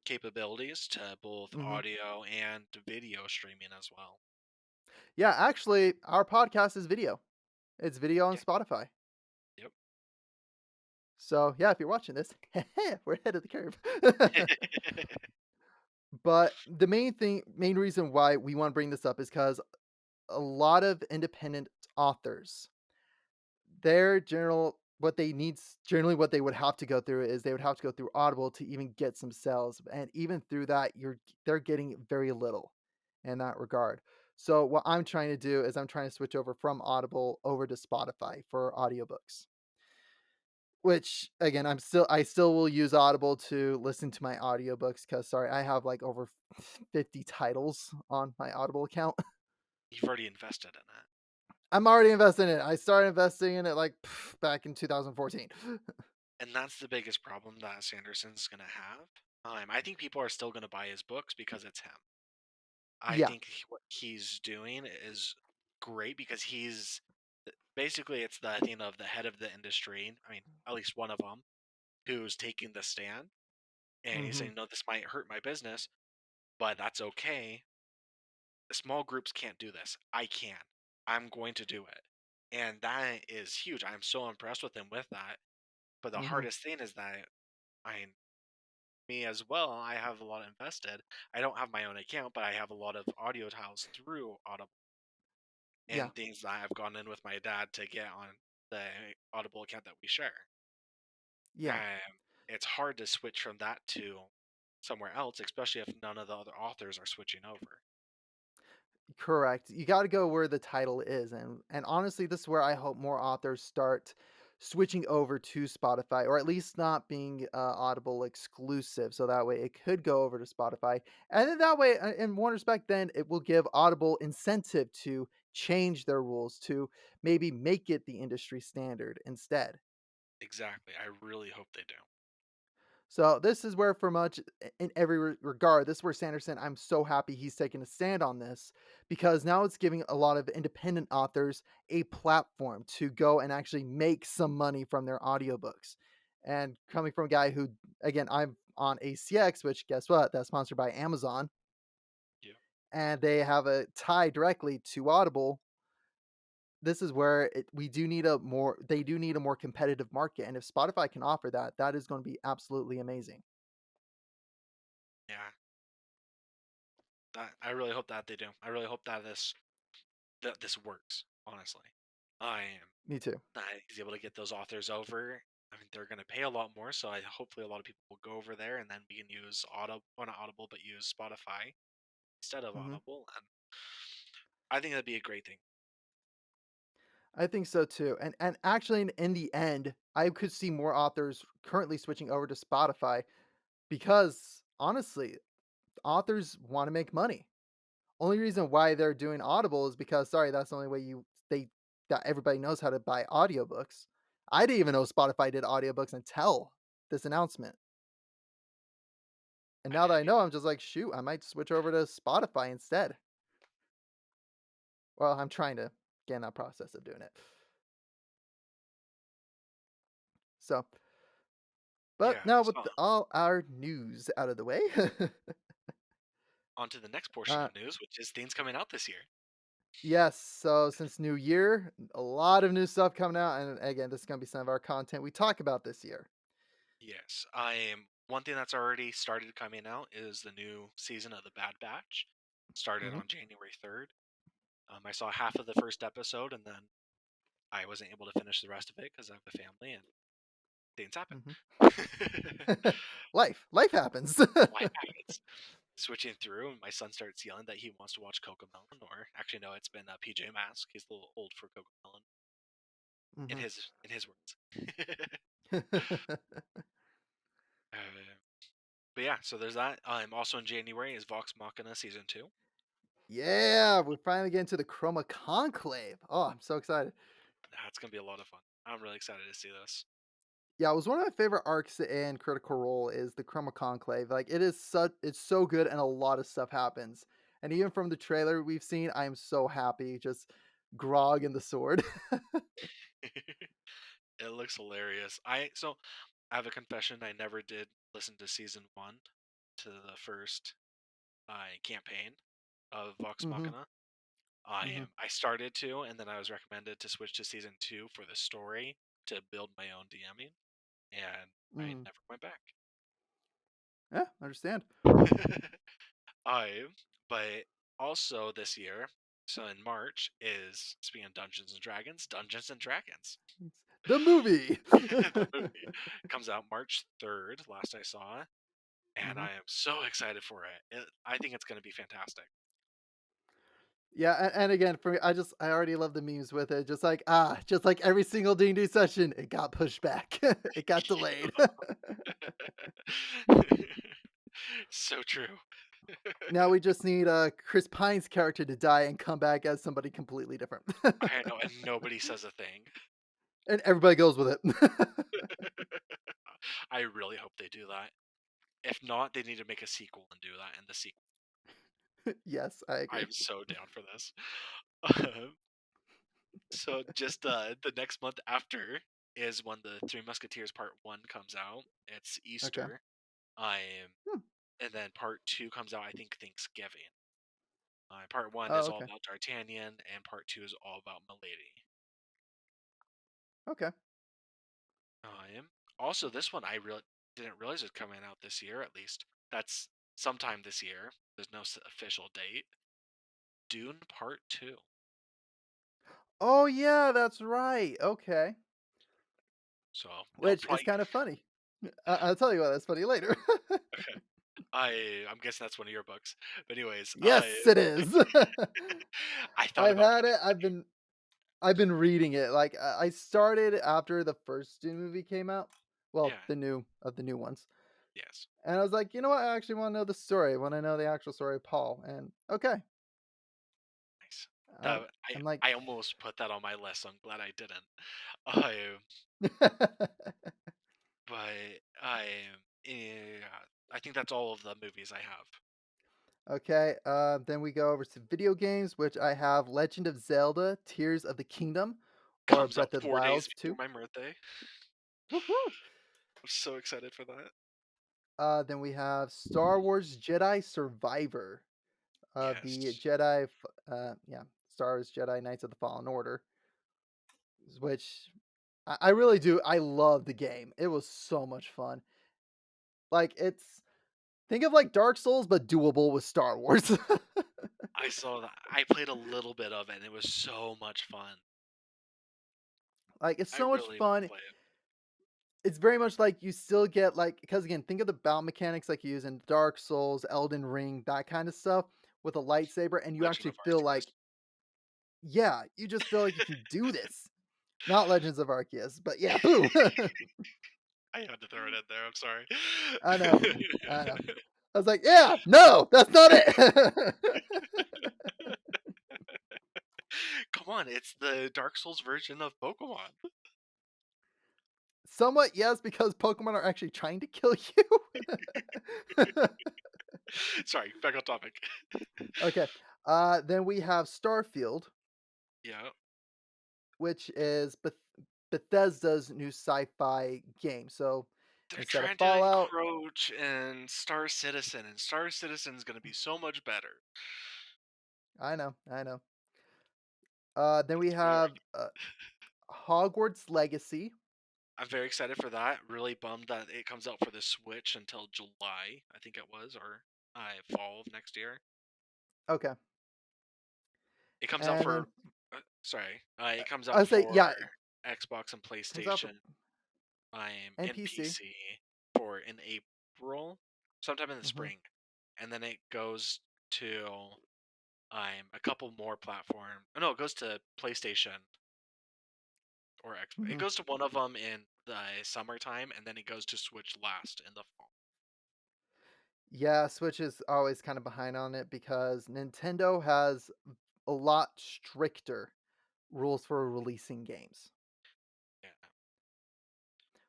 A: capabilities to both
B: Mhm.
A: audio and video streaming as well.
B: Yeah, actually, our podcast is video. It's video on
A: Yeah.
B: Spotify.
A: Yep.
B: So, yeah, if you're watching this, we're ahead of the curve. But the main reason why we wanna bring this up is because a lot of independent authors, their general what they need generally what they would have to go through is they would have to go through Audible to even get some sales, and even through that, they're getting very little in that regard. So what I'm trying to do is I'm trying to switch over from Audible over to Spotify for audiobooks. Which again, I still will use Audible to listen to my audiobooks because sorry, I have like over 50 titles on my Audible account.
A: You've already invested in it.
B: I'm already invested in it. I started investing in it like back in 2014.
A: And that's the biggest problem that Sanderson's gonna have. I think people are still gonna buy his books because it's him. I
B: Yeah.
A: think what he's doing is great because basically it's the thing of the head of the industry. I mean, at least one of them who's taking the stand and he's
B: Mhm.
A: saying, "No, this might hurt my business, but that's okay. The small groups can't do this. I can. I'm going to do it." And that is huge. I'm so impressed with him with that. But the
B: Mhm.
A: hardest thing is that I me as well, I have a lot invested. I don't have my own account, but I have a lot of audio titles through Audible
B: Yeah.
A: and things that I've gone in with my dad to get on the Audible account that we share.
B: Yeah.
A: And it's hard to switch from that to somewhere else, especially if none of the other authors are switching over.
B: Correct. You gotta go where the title is, and honestly, this is where I hope more authors start switching over to Spotify, or at least not being, Audible exclusive, so that way it could go over to Spotify, and then that way, in one respect, then it will give Audible incentive to change their rules to maybe make it the industry standard instead.
A: exactly. I really hope they do.
B: So this is where, for much in every regard, this is where Sanderson. I'm so happy he's taking a stand on this because now it's giving a lot of independent authors a platform to go and actually make some money from their audiobooks. And coming from a guy who, again, I'm on ACX, which guess what? That's sponsored by Amazon,
A: Yeah.
B: and they have a tie directly to Audible. This is where we do need a more. They do need a more competitive market, and if Spotify can offer that, that is going to be absolutely amazing.
A: Yeah. I really hope that they do. I really hope that this works. Honestly, I am.
B: Me too.
A: He's able to get those authors over. I mean, they're going to pay a lot more, so hopefully a lot of people will go over there, and then we can use Audible, or not Audible, but use Spotify instead of
B: Mhm.
A: Audible, and I think that'd be a great thing.
B: I think so too. And actually in the end, I could see more authors currently switching over to Spotify because honestly, authors want to make money. Only reason why they're doing Audible is because sorry, that's the only way they that everybody knows how to buy audiobooks. I didn't even know Spotify did audiobooks until this announcement. And
A: I
B: now that I
A: didn't.
B: know, I'm just like, shoot, I might switch over to Spotify instead. Well, I'm trying to get in that process of doing it. So, but
A: Yeah.
B: now with
A: So
B: all our news out of the way,
A: on to the next portion
B: uh,
A: of news, which is things coming out this year.
B: yes. So since New Year, a lot of new stuff coming out, and again, this is gonna be some of our content we talk about this year.
A: Yes, I am. One thing that's already started coming out is the new season of The Bad Batch. Started
B: Hmm.
A: on January 3rd. I saw half of the first episode, and then I wasn't able to finish the rest of it because I have a family and things happen.
B: Hmm. Life happens.
A: Life happens. Switching through, and my son starts yelling that he wants to watch Cocomelon, or actually, no, it's been PJ Masks. He's a little old for Cocomelon,
B: Hmm.
A: in his words. uh, but yeah, so there's that. Also in January is Vox Machina season 2.
B: Yeah, we're finally getting to the Chroma Conclave. Oh, I'm so excited.
A: That's gonna be a lot of fun. I'm really excited to see this.
B: Yeah, it was one of my favorite arcs in Critical Role is the Chroma Conclave. Like it is such it's so good and a lot of stuff happens. And even from the trailer we've seen, I am so happy. Just Grog and the sword.
A: It looks hilarious. I have a confession. I never did listen to season 1 to the first campaign of Vox
B: Hmm.
A: Machina.
B: Hmm.
A: I started to, and then I was recommended to switch to season 2 for the story to build my own DMing, and I
B: Mm.
A: never went back.
B: Yeah, I understand.
A: I but also this year, so in March is speaking of Dungeons and Dragons.
B: It's the movie.
A: The movie comes out March 3rd, last I saw, and
B: Hmm.
A: I am so excited for it. I think it's going to be fantastic.
B: Yeah, and again, for me, I already love the memes with it. Just like every single D&D session, it got pushed back. It got delayed.
A: So true.
B: Now we just need Chris Pine's character to die and come back as somebody completely different.
A: I know, and nobody says a thing.
B: And everybody goes with it.
A: I really hope they do that. If not, they need to make a sequel and do that in the sequel.
B: Yes, I agree.
A: I'm so down for this. So just the next month after is when the Three Musketeers Part 1 comes out. It's
B: Okay.
A: Easter. I'm
B: Hmm.
A: and then Part 2 comes out, I think, Thanksgiving. Part 1
B: Oh,
A: is all
B: okay.
A: about D'Artagnan, and Part 2 is all about Milady.
B: Okay.
A: Also, this one I really didn't realize was coming out this year, at least. That's sometime this year. There's no official date. Dune Part 2.
B: Oh yeah, that's right. Okay.
A: So, no,
B: Which is
A: probably.
B: kind of funny. I'll tell you why that's funny later.
A: I'm guessing that's one of your books. But anyways,
B: Yes, it is.
A: I thought
B: I've
A: about
B: had
A: getting
B: it.
A: it this year.
B: I've been reading it. Like I started after the first Dune movie came out. Well,
A: Yeah.
B: the new ones.
A: Yes.
B: And I was like, you know what? I actually want to know the story. I want to know the actual story of Paul. And okay,
A: Nice. That
B: I'm like,
A: I almost put that on my list, so I'm glad I didn't. I but yeah, I think that's all of the movies I have.
B: okay. Then we go over to video games, which I have Legend of Zelda: Tears of the Kingdom, or
A: Comes out
B: Breath of the
A: 4 days
B: Wilds
A: before
B: 2.
A: my birthday.
B: Woohoo!
A: I'm so excited for that.
B: Then we have Star Wars Jedi Survivor, the
A: Yes.
B: yeah, Star Wars Jedi Knights of the Fallen Order, which I really do. I love the game. It was so much fun. Like it's think of like Dark Souls, but doable with Star Wars.
A: I saw that. I played a little bit of it, and it was so much fun.
B: Like it's
A: I
B: so much
A: really wanna
B: fun.
A: play it.
B: It's very much like you still get like because again, think of the battle mechanics like you use in Dark Souls, Elden Ring, that kind of stuff with a lightsaber, and you
A: Legend
B: actually
A: of
B: feel like,
A: Arceus.
B: yeah, you just feel like you can do this. Not Legends of Arceus, but yeah, boo.
A: I had to throw it in there, I'm sorry.
B: I know, I know. I was like, yeah, no, that's not it.
A: Come on, it's the Dark Souls version of Pokemon.
B: Somewhat yes, because Pokemon are actually trying to kill you.
A: Sorry, back on topic.
B: Okay, then we have Starfield,
A: Yeah.
B: which is Bethesda's new sci-fi game. So
A: They're
B: instead of
A: trying to
B: Fallout,
A: encroach in Star Citizen, and Star Citizen's gonna be so much better.
B: I know, I know. Then we
A: Sorry.
B: have Hogwarts Legacy.
A: I'm very excited for that. Really bummed that it comes out for the Switch until July, I think it was, or fall of next year.
B: Okay,
A: It comes out
B: and
A: for
B: then
A: it comes
B: I
A: out
B: say,
A: for
B: yeah, it
A: Xbox and
B: comes out for
A: PlayStation. I'm in
B: NPC.
A: PC for in April, sometime in the
B: Hmm.
A: spring, and then it goes to a couple more platform. Oh, no, it goes to PlayStation or Xbox. It
B: Hmm.
A: goes to one of them in the summertime, and then it goes to Switch last in the fall.
B: Yeah, Switch is always kind of behind on it because Nintendo has a lot stricter rules for releasing games,
A: Yeah,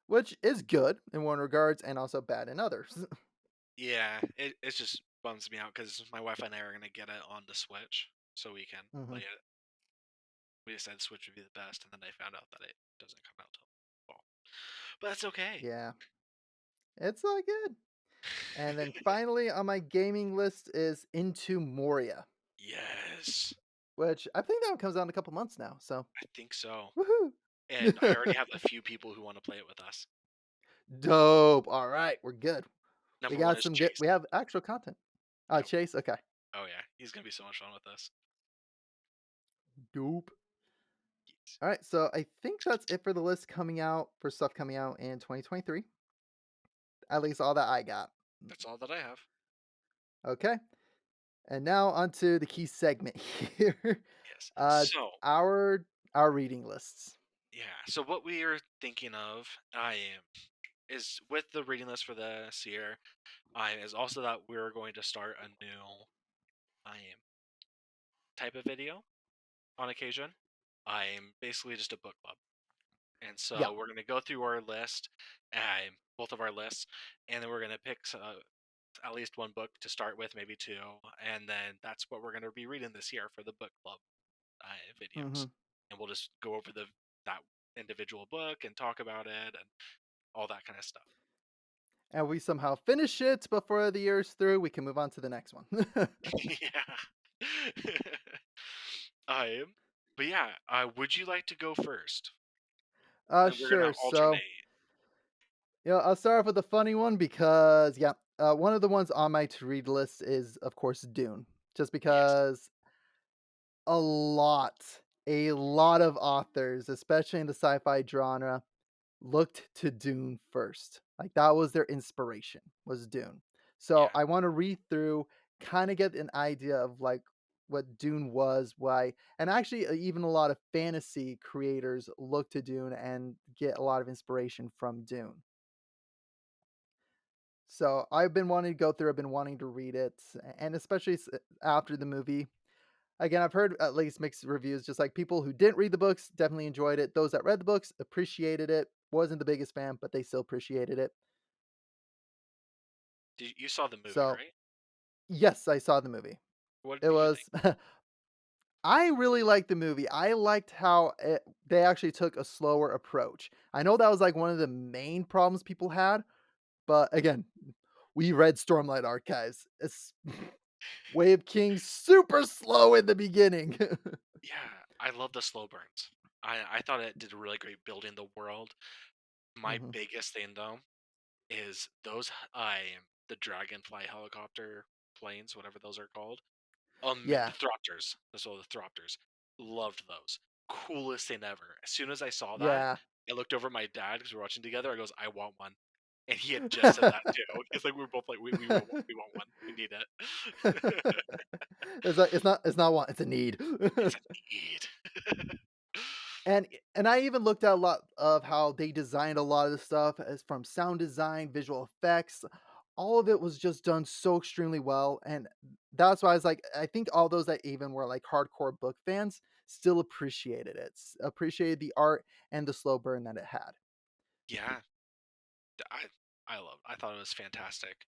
B: which is good in one regards and also bad in others.
A: yeah. It just bums me out because my wife and I are gonna get it on the Switch so we can play
B: Hmm.
A: it. We decided Switch would be the best, and then I found out that it doesn't come out till fall. But that's okay.
B: Yeah, it's all good. And then finally on my gaming list is Into Moria,
A: Yes,
B: which I think that one comes out in a couple months now. So
A: I think so.
B: woohoo!
A: And I already have a few people who want to play it with us.
B: Dope. All right, we're good. We
A: Number one
B: got
A: is
B: some good.
A: Chase.
B: We have actual content.
A: Yep.
B: Chase. Okay.
A: Oh yeah, he's gonna be so much fun with us.
B: Dope.
A: Yes.
B: All right, so I think that's it for the list coming out for stuff coming out in 2023. At least all that I got.
A: That's all that I have.
B: Okay. And now onto the key segment here.
A: Yes.
B: Uh
A: So
B: our reading lists.
A: yeah. So what we are thinking of, I am, is with the reading list for this year. I is also that we're going to start a new, I am, type of video on occasion. I'm basically just a book club. And
B: Yeah.
A: so we're going to go through our list, both of our lists, and then we're going to pick at least one book to start with, maybe two, and then that's what we're going to be reading this year for the book club videos.
B: Mhm.
A: And we'll just go over the that individual book and talk about it and all that kind of stuff.
B: And we somehow finish it before the year's through, we can move on to the next one.
A: Yeah. um, but yeah, would you like to go first? And we're gonna
B: Sure. So,
A: alternate.
B: I'll start off with a funny one because yeah, one of the ones on my to read list is of course Dune. Just
A: Yes.
B: because a lot, a lot of authors, especially in the sci-fi genre, looked to Dune first. Like that was their inspiration, was Dune. So
A: Yeah.
B: I want to read through, kind of get an idea of like what Dune was, why, and actually even a lot of fantasy creators look to Dune and get a lot of inspiration from Dune. So I've been wanting to go through, I've been wanting to read it, and especially after the movie. Again, I've heard at least mixed reviews, just like people who didn't read the books definitely enjoyed it. Those that read the books appreciated it. Wasn't the biggest fan, but they still appreciated it.
A: You saw the movie,
B: So,
A: right?
B: yes, I saw the movie.
A: What
B: It
A: did you think?
B: was I really liked the movie. I liked how they actually took a slower approach. I know that was like one of the main problems people had, but again, we read Stormlight Archives. It's Way of Kings super slow in the beginning.
A: Yeah, I love the slow burns. I thought it did a really great building the world. My
B: Mhm.
A: biggest thing though is those the dragonfly helicopter planes, whatever those are called. The
B: Yeah,
A: Thropters. That's all the Thropters. Loved those. Coolest thing ever. As soon as I saw that,
B: yeah.
A: I looked over at my dad because we were watching together. I goes, I want one. And he had just said that too. It's like we were both like, we want one. We need it.
B: It's not want, it's a need.
A: It's a need.
B: And I even looked at a lot of how they designed a lot of the stuff as from sound design, visual effects. All of it was just done so extremely well, and that's why I was like, I think all those that even were like hardcore book fans still appreciated it, appreciated the art and the slow burn that it had.
A: Yeah, I I thought it was fantastic.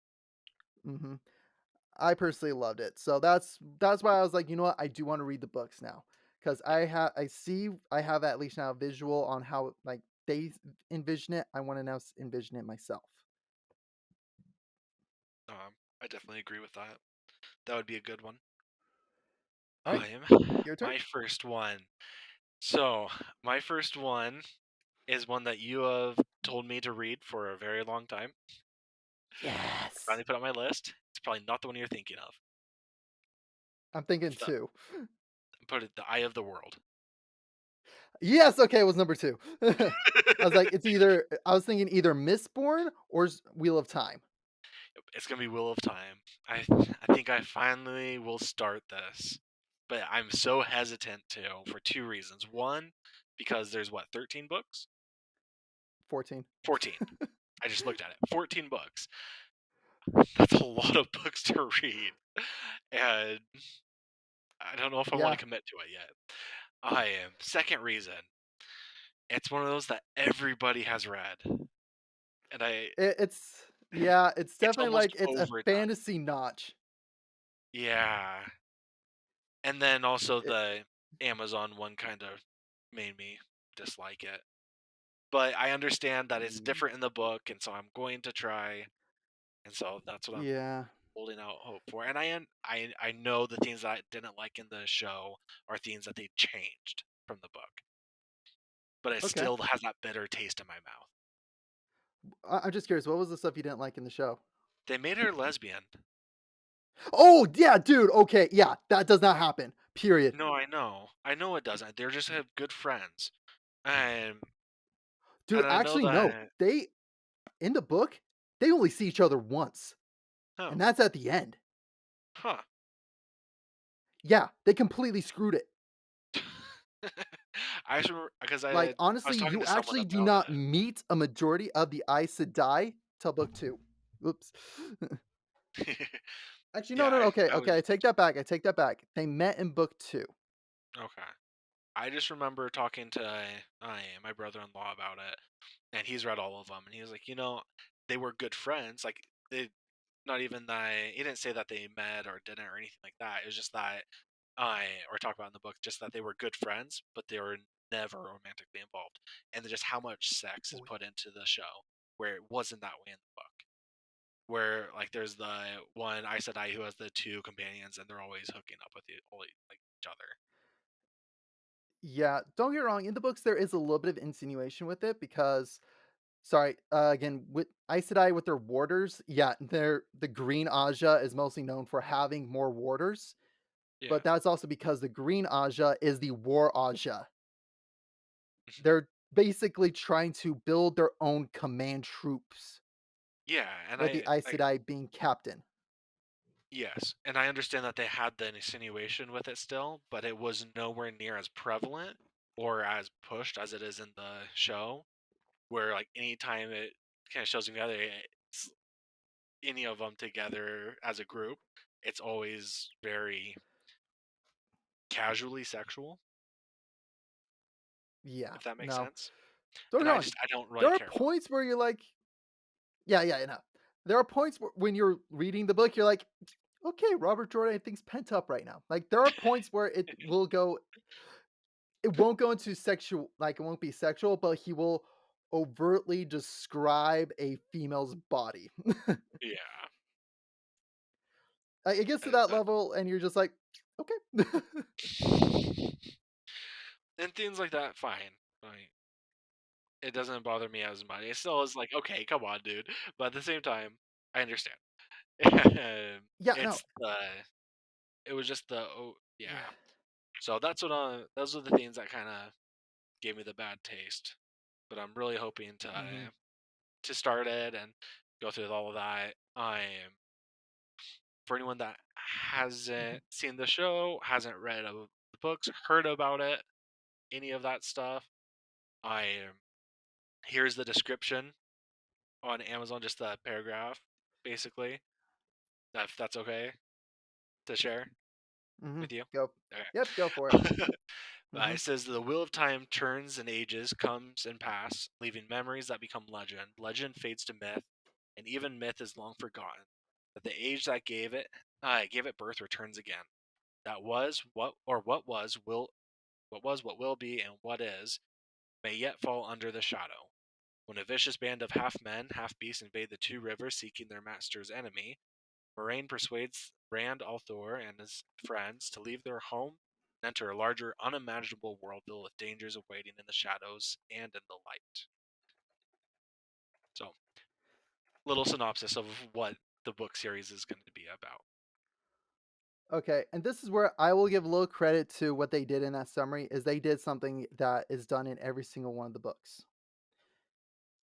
B: hmm I personally loved it, so that's why I was like, you know what, I do want to read the books now because
A: Yeah.
B: I have at least now a visual on how like they envision it. I want to now envision it myself.
A: I definitely agree with that. That would be a good one.
B: All right, your turn.
A: My first one. So, my first one is one that you have told me to read for a very long time.
B: Yes.
A: Finally put on my list. It's probably not the one you're thinking of.
B: I'm thinking
A: The,
B: 2.
A: put it the Eye of the World.
B: Yes, okay, it was number 2. I was like, it's either I was thinking either Mistborn or Wheel of Time.
A: It's gonna be Wheel of Time. I think I finally will start this, but I'm so hesitant to for two reasons. One, because there's what 13 books,
B: 14.
A: 14. I just looked at it. 14 books. That's a lot of books to read, and I don't know if I want
B: Yeah,
A: to commit to it yet. I am. Second reason, it's one of those that everybody has read, and
B: it's
A: it's
B: definitely
A: almost
B: like it's a
A: overdone.
B: fantasy notch.
A: Yeah, and then also
B: It
A: the Amazon one kind of made me dislike it. But I understand that it's
B: mm,
A: different in the book, and so I'm going to try, and so that's what I'm
B: yeah,
A: holding out hope for. And I know the things that I didn't like in the show are things that they changed from the book, but it
B: okay.
A: still has that bitter taste in my mouth.
B: I'm just curious, what was the stuff you didn't like in the show?
A: They made her lesbian.
B: Oh, yeah, dude, okay, yeah, that does not happen, period.
A: No, I know. I know it doesn't. They're just have good friends. And
B: Dude,
A: and I know
B: actually, no,
A: that
B: they in the book, they only see each other once,
A: oh,
B: and that's at the end.
A: huh.
B: Yeah, they completely screwed it.
A: I just remember because
B: Like,
A: I was
B: honestly,
A: talking
B: you
A: to someone
B: actually do
A: about
B: not
A: it.
B: meet a majority of the Aes Sedai till book 2. Oops. Actually, no,
A: Yeah,
B: no, no, okay,
A: I
B: okay,
A: was
B: I take that back. They met in book 2.
A: okay. I just remember talking to my brother-in-law about it, and he's read all of them, and he was like, they were good friends. Like they, not even that he didn't say that they met or didn't or anything like that. It was just that or talk about in the book, just that they were good friends, but they were never romantically involved, and then just how much sex is
B: Oh,
A: put into the show, where it wasn't that way in the book. Where like there's the one Aes Sedai who has the two companions, and they're always hooking up with like each other.
B: yeah, don't get me wrong, in the books, there is a little bit of insinuation with it because sorry, again, with Aes Sedai with their warders, yeah, the Green Aja is mostly known for having more warders,
A: Yeah.
B: but that's also because the Green Aja is the War Aja. They're basically trying to build their own command troops,
A: Yeah, and
B: with the Aes Sedai being captain.
A: yes, and I understand that they had the insinuation with it still, but it was nowhere near as prevalent or as pushed as it is in the show. Where like anytime it kind of shows them together, it's any of them together as a group, it's always very casually sexual,
B: Yeah,
A: if that makes
B: no.
A: sense.
B: Don't
A: And
B: get me wrong.
A: I don't
B: There
A: really
B: are
A: care for
B: points where you're like, yeah, yeah, I know. There are points when you're reading the book, you're like, okay, Robert Jordan, I think's pent up right now. Like there are points where it won't go into sexual, like it won't be sexual, but he will overtly describe a female's body.
A: it. Yeah.
B: Like, it gets to
A: And
B: that level, and you're just like, okay.
A: and things like that, fine. Like, it doesn't bother me as much. It still is like, okay, come on, dude. But at the same time, I understand.
B: Yeah, no.
A: it's the it was just the yeah.
B: Yeah.
A: So that's what those are the things that kind of gave me the bad taste. But I'm really hoping
B: Mhm,
A: to start it and go through all of that. For anyone that
B: mhm,
A: hasn't seen the show, hasn't read the books, heard about it, any of that stuff, I here's the description on Amazon, just the paragraph, basically. If that's okay to share
B: mhm.
A: with you.
B: Go. Yep, go for it.
A: Okay. It
B: Mhm.
A: says the wheel of time turns and ages, comes and pass, leaving memories that become legend. Legend fades to myth, and even myth is long forgotten. But the age that gave it birth returns again. That was what will be, and what is may yet fall under the shadow. When a vicious band of half men, half beasts invade the two rivers seeking their master's enemy, Moraine persuades Rand al'Thor and his friends to leave their home and enter a larger, unimaginable world filled with dangers awaiting in the shadows and in the light. So, little synopsis of what the book series is going to be about.
B: Okay, and this is where I will give a little credit to what they did in that summary, is they did something that is done in every single one of the books.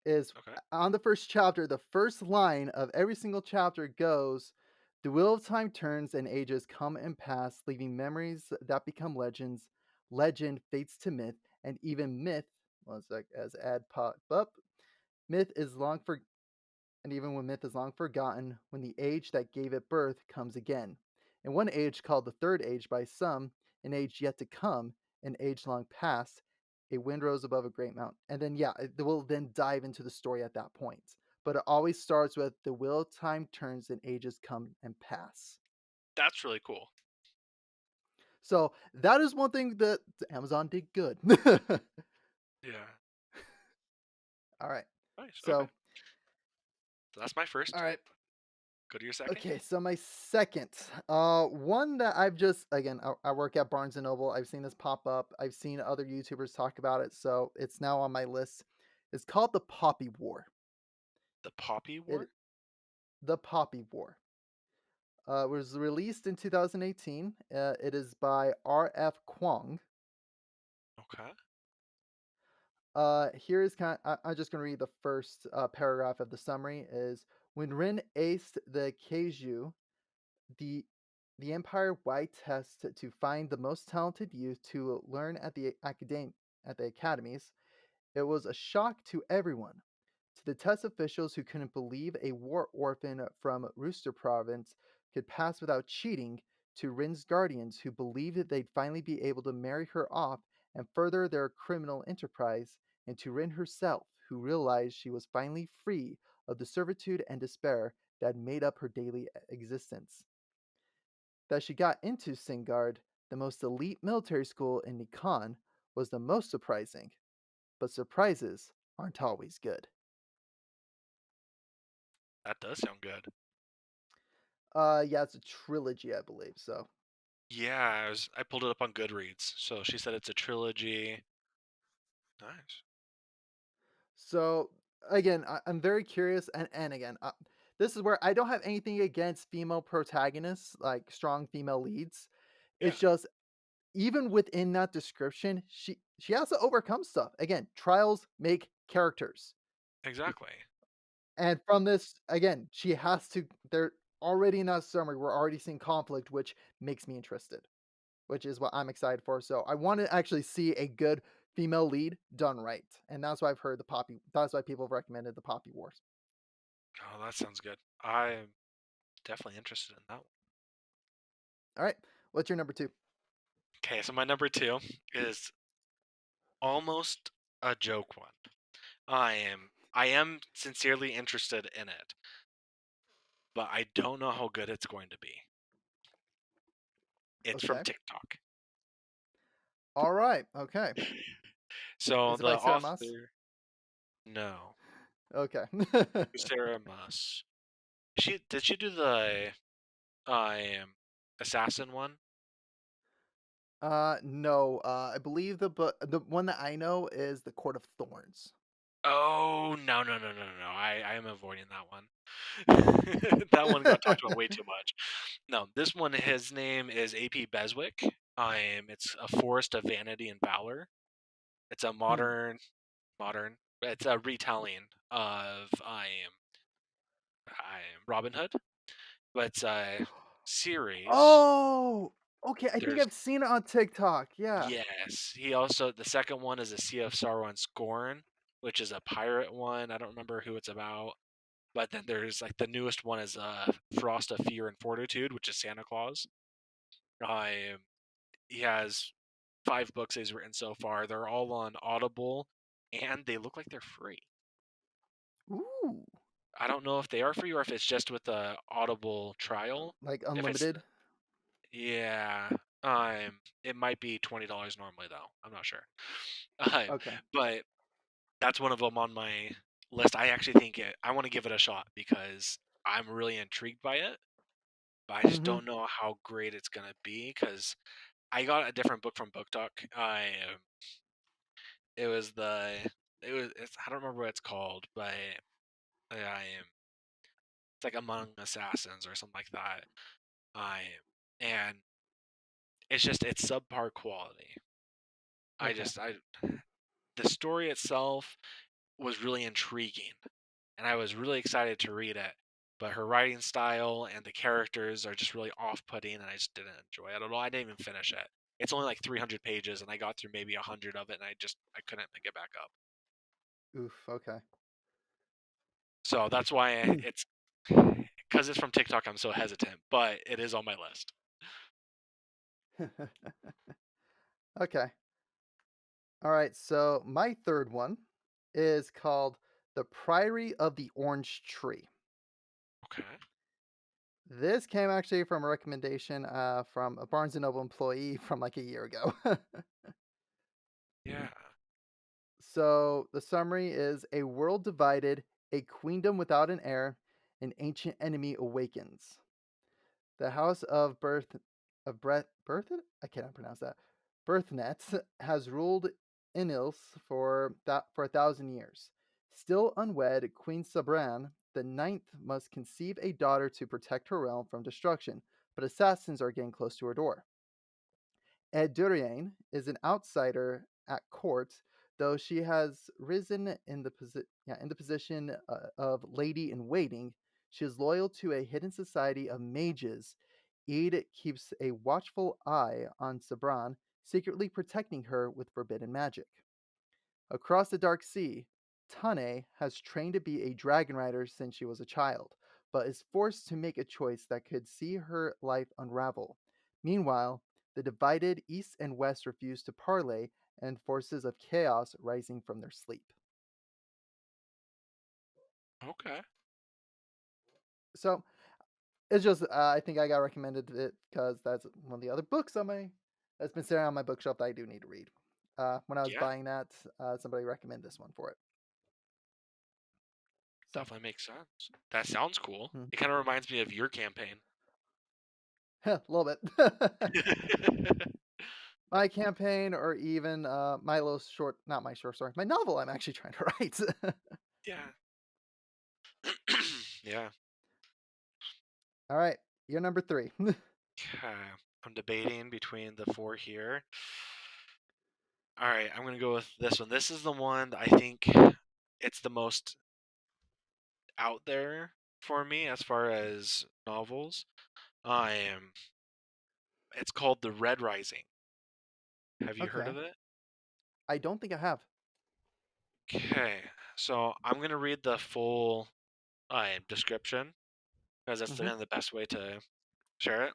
B: Is
A: Okay.
B: on the first chapter, the first line of every single chapter goes, "The wheel of time turns and ages come and pass, leaving memories that become legends. Legend fades to myth, and even myth," one sec, as ad pop up, "myth is long for and even when myth is long forgotten, when the age that gave it birth comes again. In one age called the third age by some, an age yet to come, an age long past, a wind rose above a great mountain." And then, yeah, we'll then dive into the story at that point. But it always starts with the wheel of time turns and ages come and pass.
A: That's really cool.
B: So that is one thing that Amazon did good.
A: Yeah.
B: All right.
A: Nice. Okay.
B: So,
A: So that's my
B: all
A: first.
B: right.
A: Go to your second.
B: Okay, so my second, one that I've just again, I work at Barnes and Noble. I've seen this pop up. I've seen other YouTubers talk about it, so it's now on my list. It's called the Poppy War.
A: The Poppy
B: It
A: War?
B: the Poppy War. It was released in 2018. It is by R.F. Kuang.
A: Okay.
B: Here is I'm just going to read the first paragraph of the summary. Is when Rin aced the Keiju, the the empire-wide test to find the most talented youth to learn at the academies. It was a shock to everyone. To the test officials who couldn't believe a war orphan from Rooster Province could pass without cheating, to Rin's guardians who believed that they'd finally be able to marry her off and further their criminal enterprise, and to Rin herself, who realized she was finally free of the servitude and despair that made up her daily existence. That she got into Singard, the most elite military school in Nikon, was the most surprising, but surprises aren't always good.
A: That does sound good.
B: Yeah, it's a trilogy, I believe. So,
A: Yeah, I pulled it up on Goodreads. So she said it's a trilogy. Nice.
B: so again, I'm very curious, and again, this is where I don't have anything against female protagonists, like strong female leads.
A: Yeah,
B: It's just even within that description, she has to overcome stuff. Again, trials make characters.
A: exactly.
B: And from this, again, she has to they're already in that summary, we're already seeing conflict, which makes me interested, which is what I'm excited for. So I want to actually see a good female lead done right. And that's why I've heard that's why people have recommended the Poppy Wars.
A: Oh, that sounds good. I'm definitely interested in that one.
B: All right. What's your number two?
A: Okay, so my number two is almost a joke one. I am sincerely interested in it, but I don't know how good it's going to be. It's from
B: Okay.
A: TikTok.
B: All right. Okay.
A: So
B: Is it
A: the
B: by Sarah Moss?
A: author, no,
B: Okay.
A: Sarah Moss. She do the assassin one?
B: No. I believe the one that I know is the Court of Thorns.
A: Oh no! I am avoiding that one. That one got talked about way too much. No, this one, his name is A.P. Beswick. It's a Forest of Vanity and Valor. It's a
B: Hmm.
A: modern. It's a retelling of I am Robin Hood, but it's a series.
B: Oh, okay. I think
A: There's
B: I've seen it on TikTok. Yeah.
A: Yes. He also the second one is a Sea of Sorrow and Scorn, which is a pirate one. I don't remember who it's about. But then there's like the newest one is Frost of Fear and Fortitude, which is Santa Claus. Um, he has 5 books he's written so far. They're all on Audible, and they look like they're free.
B: Ooh,
A: I don't know if they are free or if it's just with the Audible trial.
B: like
A: If it's
B: unlimited.
A: Yeah, it might be $20 normally though. I'm not sure.
B: Okay.
A: But that's one of them on my list. I actually think I want to give it a shot because I'm really intrigued by it, but I just
B: Mm-hmm.
A: don't know how great it's gonna be because I got a different book from Book Talk. It was the I don't remember what it's called, but I am it's like Among Assassins or something like that. I and it's subpar quality. I
B: Okay.
A: just I The story itself was really intriguing, and I was really excited to read it. But her writing style and the characters are just really off-putting, and I just didn't enjoy it at all. I didn't even finish it. It's only like 300 pages, and I got through maybe 100 of it, and I couldn't pick it back up.
B: Oof. Okay.
A: So that's why it's because it's from TikTok. I'm so hesitant, but it is on my list.
B: Okay. All right. So my third one is called The Priory of the Orange Tree.
A: Okay.
B: This came actually from a recommendation from a Barnes and Noble employee from like a year ago.
A: Yeah.
B: So the summary is a world divided, a queendom without an heir, an ancient enemy awakens. The house of Birth I cannot pronounce that. Birthnet has ruled Inils for 1,000 years. Still unwed, Queen Sabran the Ninth must conceive a daughter to protect her realm from destruction, but assassins are getting close to her door. Eduriane is an outsider at court, though she has risen in the position of lady in waiting. She is loyal to a hidden society of mages. Eid keeps a watchful eye on Sabran, secretly protecting her with forbidden magic. Across the Dark Sea, Tane has trained to be a dragon rider since she was a child, but is forced to make a choice that could see her life unravel. Meanwhile, the divided East and West refuse to parley, and forces of chaos rising from their sleep.
A: Okay.
B: So it's just, I think I got recommended it because that's one of the other books on my that's been sitting on my bookshelf that I do need to read. When I was
A: Yeah.
B: buying that, somebody recommended this one for it. So,
A: Definitely makes sense. That sounds cool.
B: hmm,
A: It kind of reminds me of your campaign.
B: a little bit. My campaign, or even my little short, not my short story, my novel I'm actually trying to write.
A: Yeah. Yeah.
B: All right, you're number three.
A: Okay. I'm debating between the four here. All right, I'm gonna go with this one. This is the one that I think it's the most out there for me as far as novels. I am. It's called The Red Rising. Have you heard
B: Okay,
A: of it?
B: I don't think I have.
A: Okay, so I'm gonna read the full description because that's
B: Hmm.
A: kind of the best way to share it.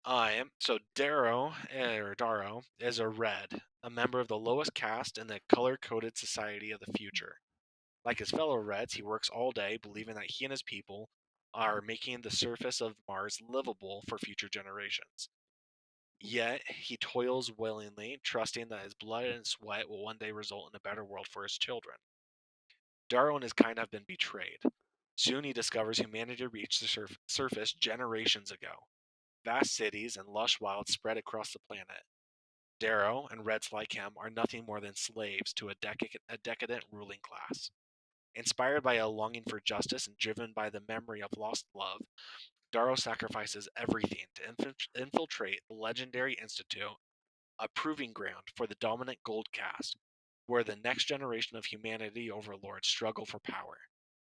A: So Darrow is a red, a member of the lowest caste in the color-coded society of the future. Like his fellow Reds, he works all day, believing that he and his people are making the surface of Mars livable for future generations. Yet he toils willingly, trusting that his blood and sweat will one day result in a better world for his children. Darrow and his kind have been betrayed. Soon he discovers humanity reached the surface generations ago. Vast cities and lush wilds spread across the planet. Darrow and Reds like him are nothing more than slaves to a decadent ruling class. Inspired by a longing for justice and driven by the memory of lost love, Darrow sacrifices everything to infiltrate the legendary Institute, a proving ground for the dominant Gold Caste, where the next generation of humanity overlords struggle for power.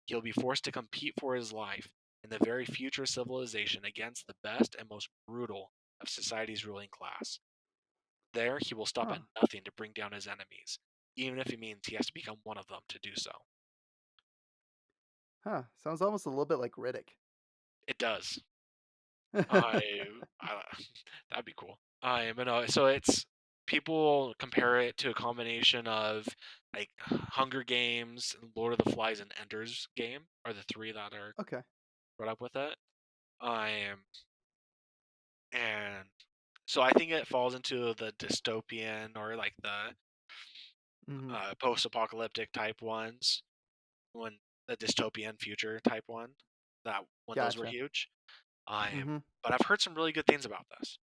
A: He'll be forced to compete for his life in the very future civilization against the best and most brutal of society's ruling class. There, he will stop
B: Huh.
A: at nothing to bring down his enemies, even if it means he has to become one of them to do so.
B: Huh. Sounds almost a little bit like Riddick.
A: It does. I, I that'd be cool. But no, so it's people compare it to a combination of like Hunger Games, Lord of the Flies, and Ender's Game are the three that are
B: Okay.
A: brought up with it. Um, and so I think it falls into the dystopian or like the
B: Mhm.
A: post-apocalyptic type ones, when the dystopian future type one, that when those were
B: Gotcha.
A: huge. Um,
B: Mhm.
A: but I've heard some really good things about this,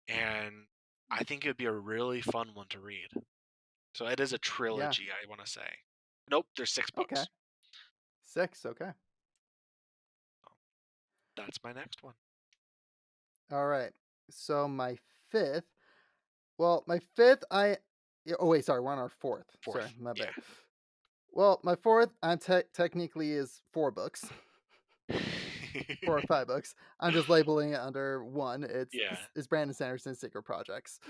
A: and I think it would be a really fun one to read. So it is a
B: Yeah.
A: trilogy, I want to say. Nope, there's 6
B: Okay.
A: books.
B: 6. Okay.
A: So that's my next one.
B: All right. So my fifth. Well, my fifth. Oh wait, sorry. We're on our fourth. Sorry,
A: Fourth,
B: my bad.
A: yeah.
B: Well, my fourth. I'm technically is 4 books. 4 or 5 books. I'm just labeling it under one.
A: Yeah.
B: It's Brandon Sanderson's Secret Projects.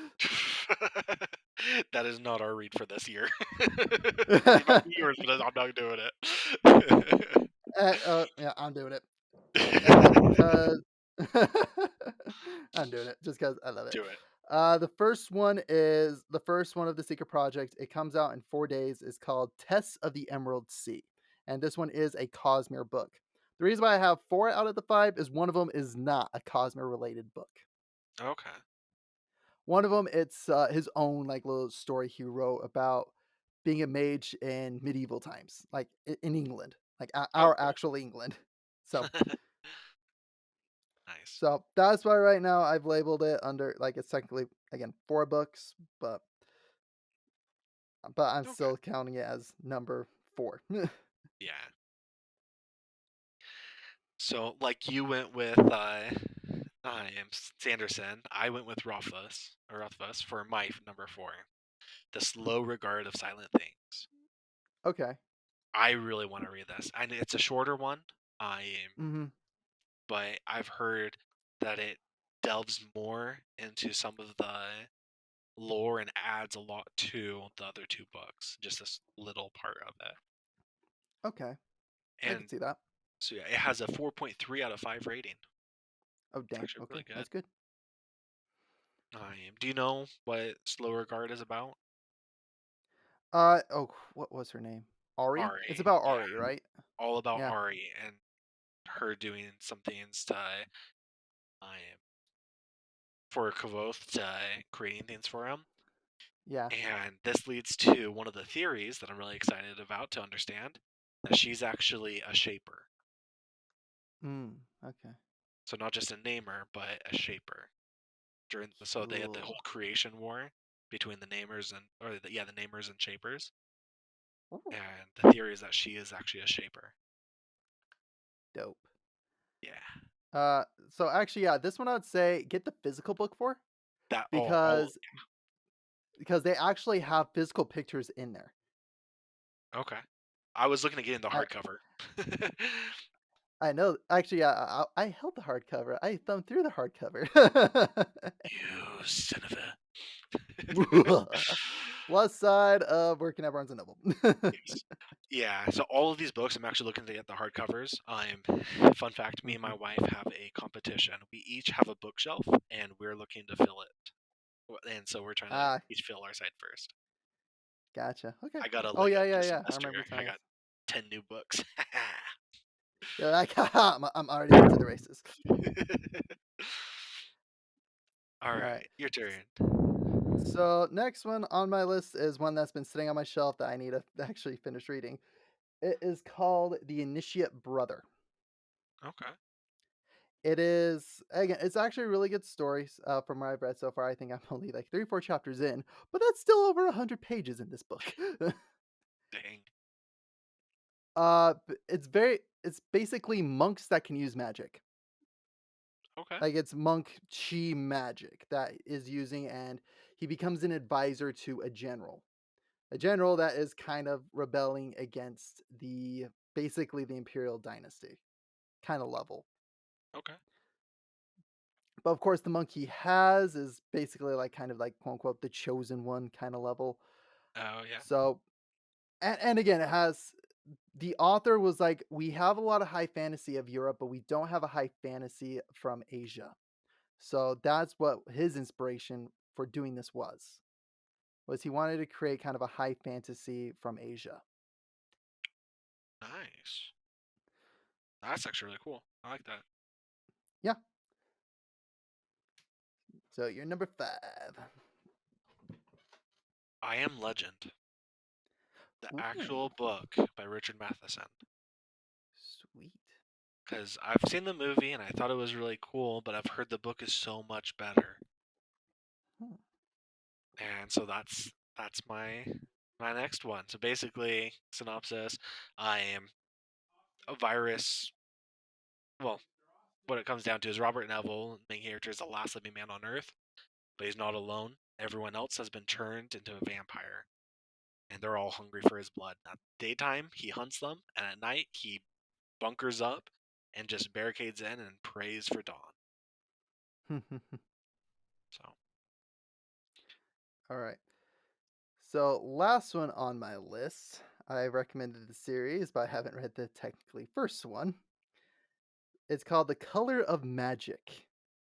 A: That is not our read for this year. It might be yours, but I'm not doing it.
B: Yeah, I'm doing it. Cause I'm doing it just because I love it.
A: Do it.
B: The first one of the Secret Project. It comes out in 4 days. It's called Tests of the Emerald Sea, and this one is a Cosmere book. The reason why I have 4 out of the 5 is one of them is not a Cosmere related book.
A: Okay.
B: One of them, it's his own like little story he wrote about being a mage in medieval times, like in England, like
A: Oh,
B: our
A: cool.
B: actual England. So
A: Nice.
B: So that's why right now I've labeled it under like it's technically again 4 books, but I'm
A: Okay.
B: still counting it as number 4.
A: Yeah. So, like you went with I am Sanderson. I went with Rothfuss for my number 4. The Slow Regard of Silent Things.
B: Okay.
A: I really want to read this. I know it's a shorter one.
B: Mhm.
A: But I've heard that it delves more into some of the lore and adds a lot to the other 2 books. Just this little part of it.
B: Okay. I can
A: And
B: see that.
A: so yeah, it has a 4.3 out of 5 rating.
B: Oh
A: It's
B: dang.
A: actually really
B: Okay.
A: good.
B: That's good.
A: Do you know what Slow Regard is about?
B: Oh, what was her name? Ari? It's
A: Ari,
B: about
A: yeah,
B: Ari, right?
A: all about
B: Yeah.
A: Ari and her doing some things to for Kavoth to creating things for him.
B: Yeah.
A: And this leads to one of the theories that I'm really excited about to understand that she's actually a shaper.
B: Okay.
A: So not just a namer, but a shaper. So they had the
B: Ooh.
A: whole creation war between the namers and the namers and shapers.
B: Ooh.
A: And the theory is that she is actually a shaper.
B: Dope.
A: Yeah.
B: So actually, yeah, this one I would say get the physical book for
A: That all
B: because they actually have physical pictures in there.
A: okay. I was looking to get in the
B: I
A: hardcover.
B: I know. Actually, yeah, I held the hardcover. I thumbed through the hardcover.
A: You son of a
B: Plus side of working at Barnes& and Noble.
A: Yes. Yeah, so all of these books, I'm actually looking to get the hardcovers. Fun fact, me and my
B: Mhm.
A: wife have a competition. We each have a bookshelf, and we're looking to fill it. And so we're trying to
B: Ah,
A: each fill our side first.
B: gotcha. Okay.
A: I got a
B: Oh,
A: limit
B: yeah, yeah,
A: this
B: yeah. I
A: semester.
B: remember you
A: I
B: telling
A: got
B: us.
A: 10 new books.
B: You're like, "Haha, I'm already off to the races."
A: All
B: Alright.
A: right, your turn.
B: So, next one on my list is one that's been sitting on my shelf that I need to actually finish reading. It is called The Initiate Brother.
A: Okay.
B: It is again, it's actually a really good story, from what I've read so far. I think I'm only like 3 or 4 chapters in, but that's still over 100 pages in this book.
A: Dang.
B: It's basically monks that can use magic.
A: Okay.
B: Like, it's monk chi magic that is using, and he becomes an advisor to a general. A general that is kind of rebelling against the basically the imperial dynasty kinda level.
A: Okay.
B: But, of course, the monk he has is basically, like, kind of like, quote, unquote, "the chosen one" kinda level.
A: Oh yeah.
B: So and again, it has the author was like, "We have a lot of high fantasy of Europe, but we don't have a high fantasy from Asia." So that's what his inspiration for doing this was he wanted to create kind of a high fantasy from Asia.
A: Nice. That's actually really cool. I like that.
B: Yeah. So you're number 5.
A: I Am Legend, the
B: Ooh,
A: actual book by Richard Matheson.
B: sweet.
A: Because I've seen the movie and I thought it was really cool, but I've heard the book is so much better.
B: Hmm.
A: And so that's my next one. So basically, synopsis: I am a virus. Well, what it comes down to is Robert Neville, main character, is the last living man on Earth, but he's not alone. Everyone else has been turned into a vampire, and they're all hungry for his blood. At daytime, he hunts them, and at night, he bunkers up and just barricades in and prays for dawn. So,
B: All right. So last one on my list. I recommended the series, but I haven't read the technically first one. It's called The Color of Magic,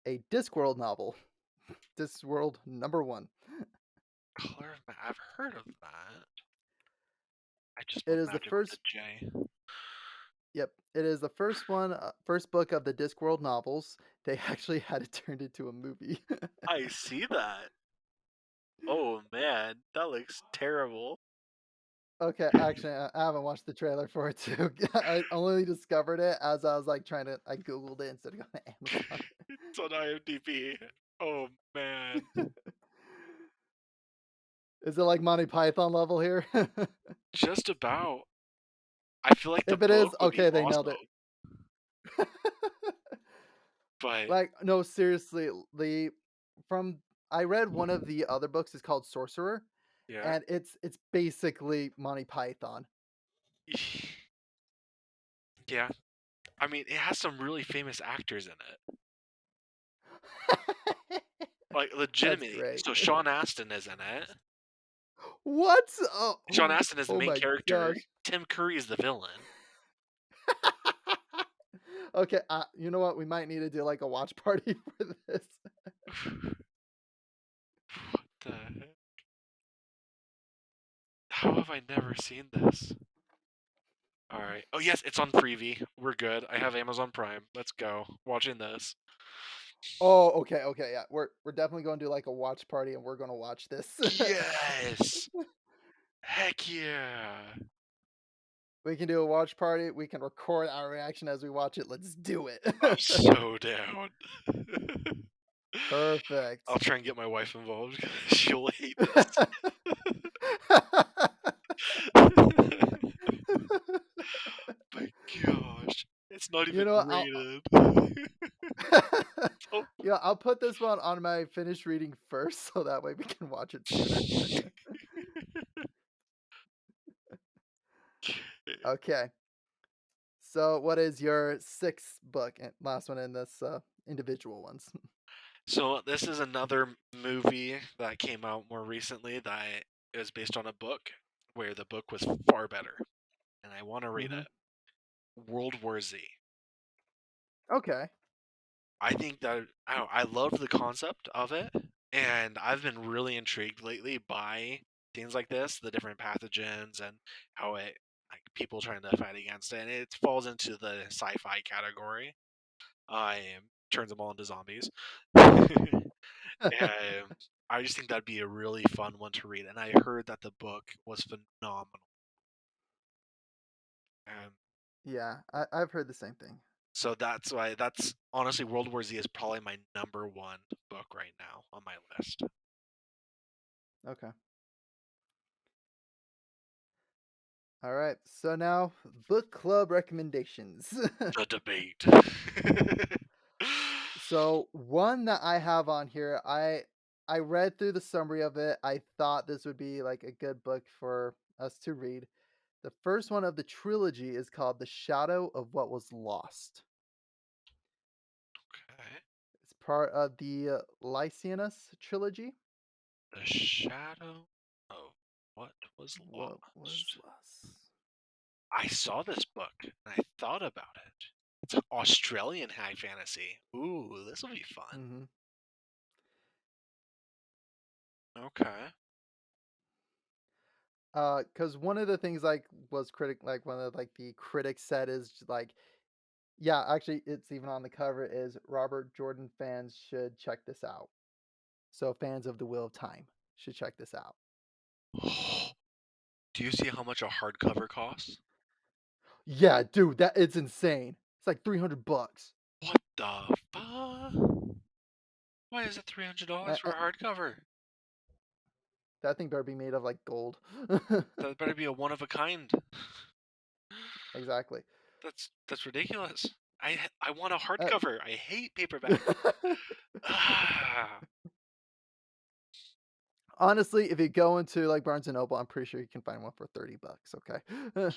B: a Discworld novel. Discworld number 1.
A: I've heard of that. I just
B: It
A: spelled
B: is the
A: magic with a
B: first
A: J.
B: Yep, it is the first one, first book of the Discworld novels. They actually had it turned into a movie.
A: I see that. Oh man, that looks terrible.
B: Okay, actually, I haven't watched the trailer for it too. I only discovered it as I was like I googled it instead of going to Amazon.
A: It's on IMDb. Oh man.
B: Is it like Monty Python level here?
A: Just about. I feel like the
B: If it is,
A: book would be
B: okay, they nailed it.
A: awesome, but
B: Like, no, seriously, the from I read one of the other books. It's called Sorcerer,
A: yeah.
B: and it's basically Monty Python.
A: Yeah. I mean, it has some really famous actors in it. Like
B: That's
A: legitimately.
B: great.
A: So Sean Astin is in it.
B: What?
A: Sean Astin is the
B: Oh
A: main
B: my
A: character.
B: gosh.
A: Tim Curry is the villain.
B: Okay, you know what? We might need to do like a watch party for this.
A: The heck? How have I never seen this? All right. Oh yes, it's on Freevee. We're good. I have Amazon Prime. Let's go. Watching this.
B: Oh, okay, okay, yeah. We're definitely going to do like a watch party, and we're going to watch this.
A: Yes. Heck yeah.
B: We can do a watch party. We can record our reaction as we watch it. Let's do it.
A: I'm so down. I'll
B: Perfect.
A: try and get my wife involved. She'll hate this. My gosh. It's not
B: You
A: even
B: know,
A: rated. Oh.
B: yeah, I'll put this one on my finished reading first, so that way we can watch it sooner. Okay. So, what is your sixth book and last one in this individual ones?
A: So this is another movie that came out more recently that is based on a book where the book was far better, and I want to read
B: Mhm.
A: it. World War Z.
B: Okay.
A: I think that I love the concept of it, and I've been really intrigued lately by things like this, the different pathogens and how it like people trying to fight against it. And it falls into the sci-fi category. I turns them all into zombies. And I just think that'd be a really fun one to read. And I heard that the book was phenomenal. And
B: Yeah, I've heard the same thing.
A: so that's why that's honestly World War Z is probably my number one book right now on my list.
B: Okay. All right. So now book club recommendations.
A: The debate.
B: So one that I have on here, I read through the summary of it. I thought this would be like a good book for us to read. The first one of the trilogy is called The Shadow of What Was Lost.
A: Okay.
B: It's part of the Lycianus trilogy.
A: The shadow of what was
B: What was
A: lost.
B: lost?
A: I saw this book and I thought about it. It's an Australian high fantasy. Ooh, this will be fun.
B: Mm-hmm.
A: Okay.
B: Because one of the things like one of like the critics said is like, yeah, actually it's even on the cover is Robert Jordan fans should check this out. So fans of the Wheel of Time should check this out.
A: Do you see how much a hardcover costs?
B: Yeah, dude, that it's insane. It's like $300.
A: What the fuck? Why is it $300
B: Uh,
A: for
B: uh,
A: a hardcover?
B: that thing better be made of like gold.
A: That better be a one of a kind.
B: Exactly.
A: That's ridiculous. I want a
B: Uh,
A: hardcover. I hate paperback. Ah,
B: Honestly, if you go into like Barnes and Noble, I'm pretty sure you can find one for $30. Okay.
A: yeah, I'm gonna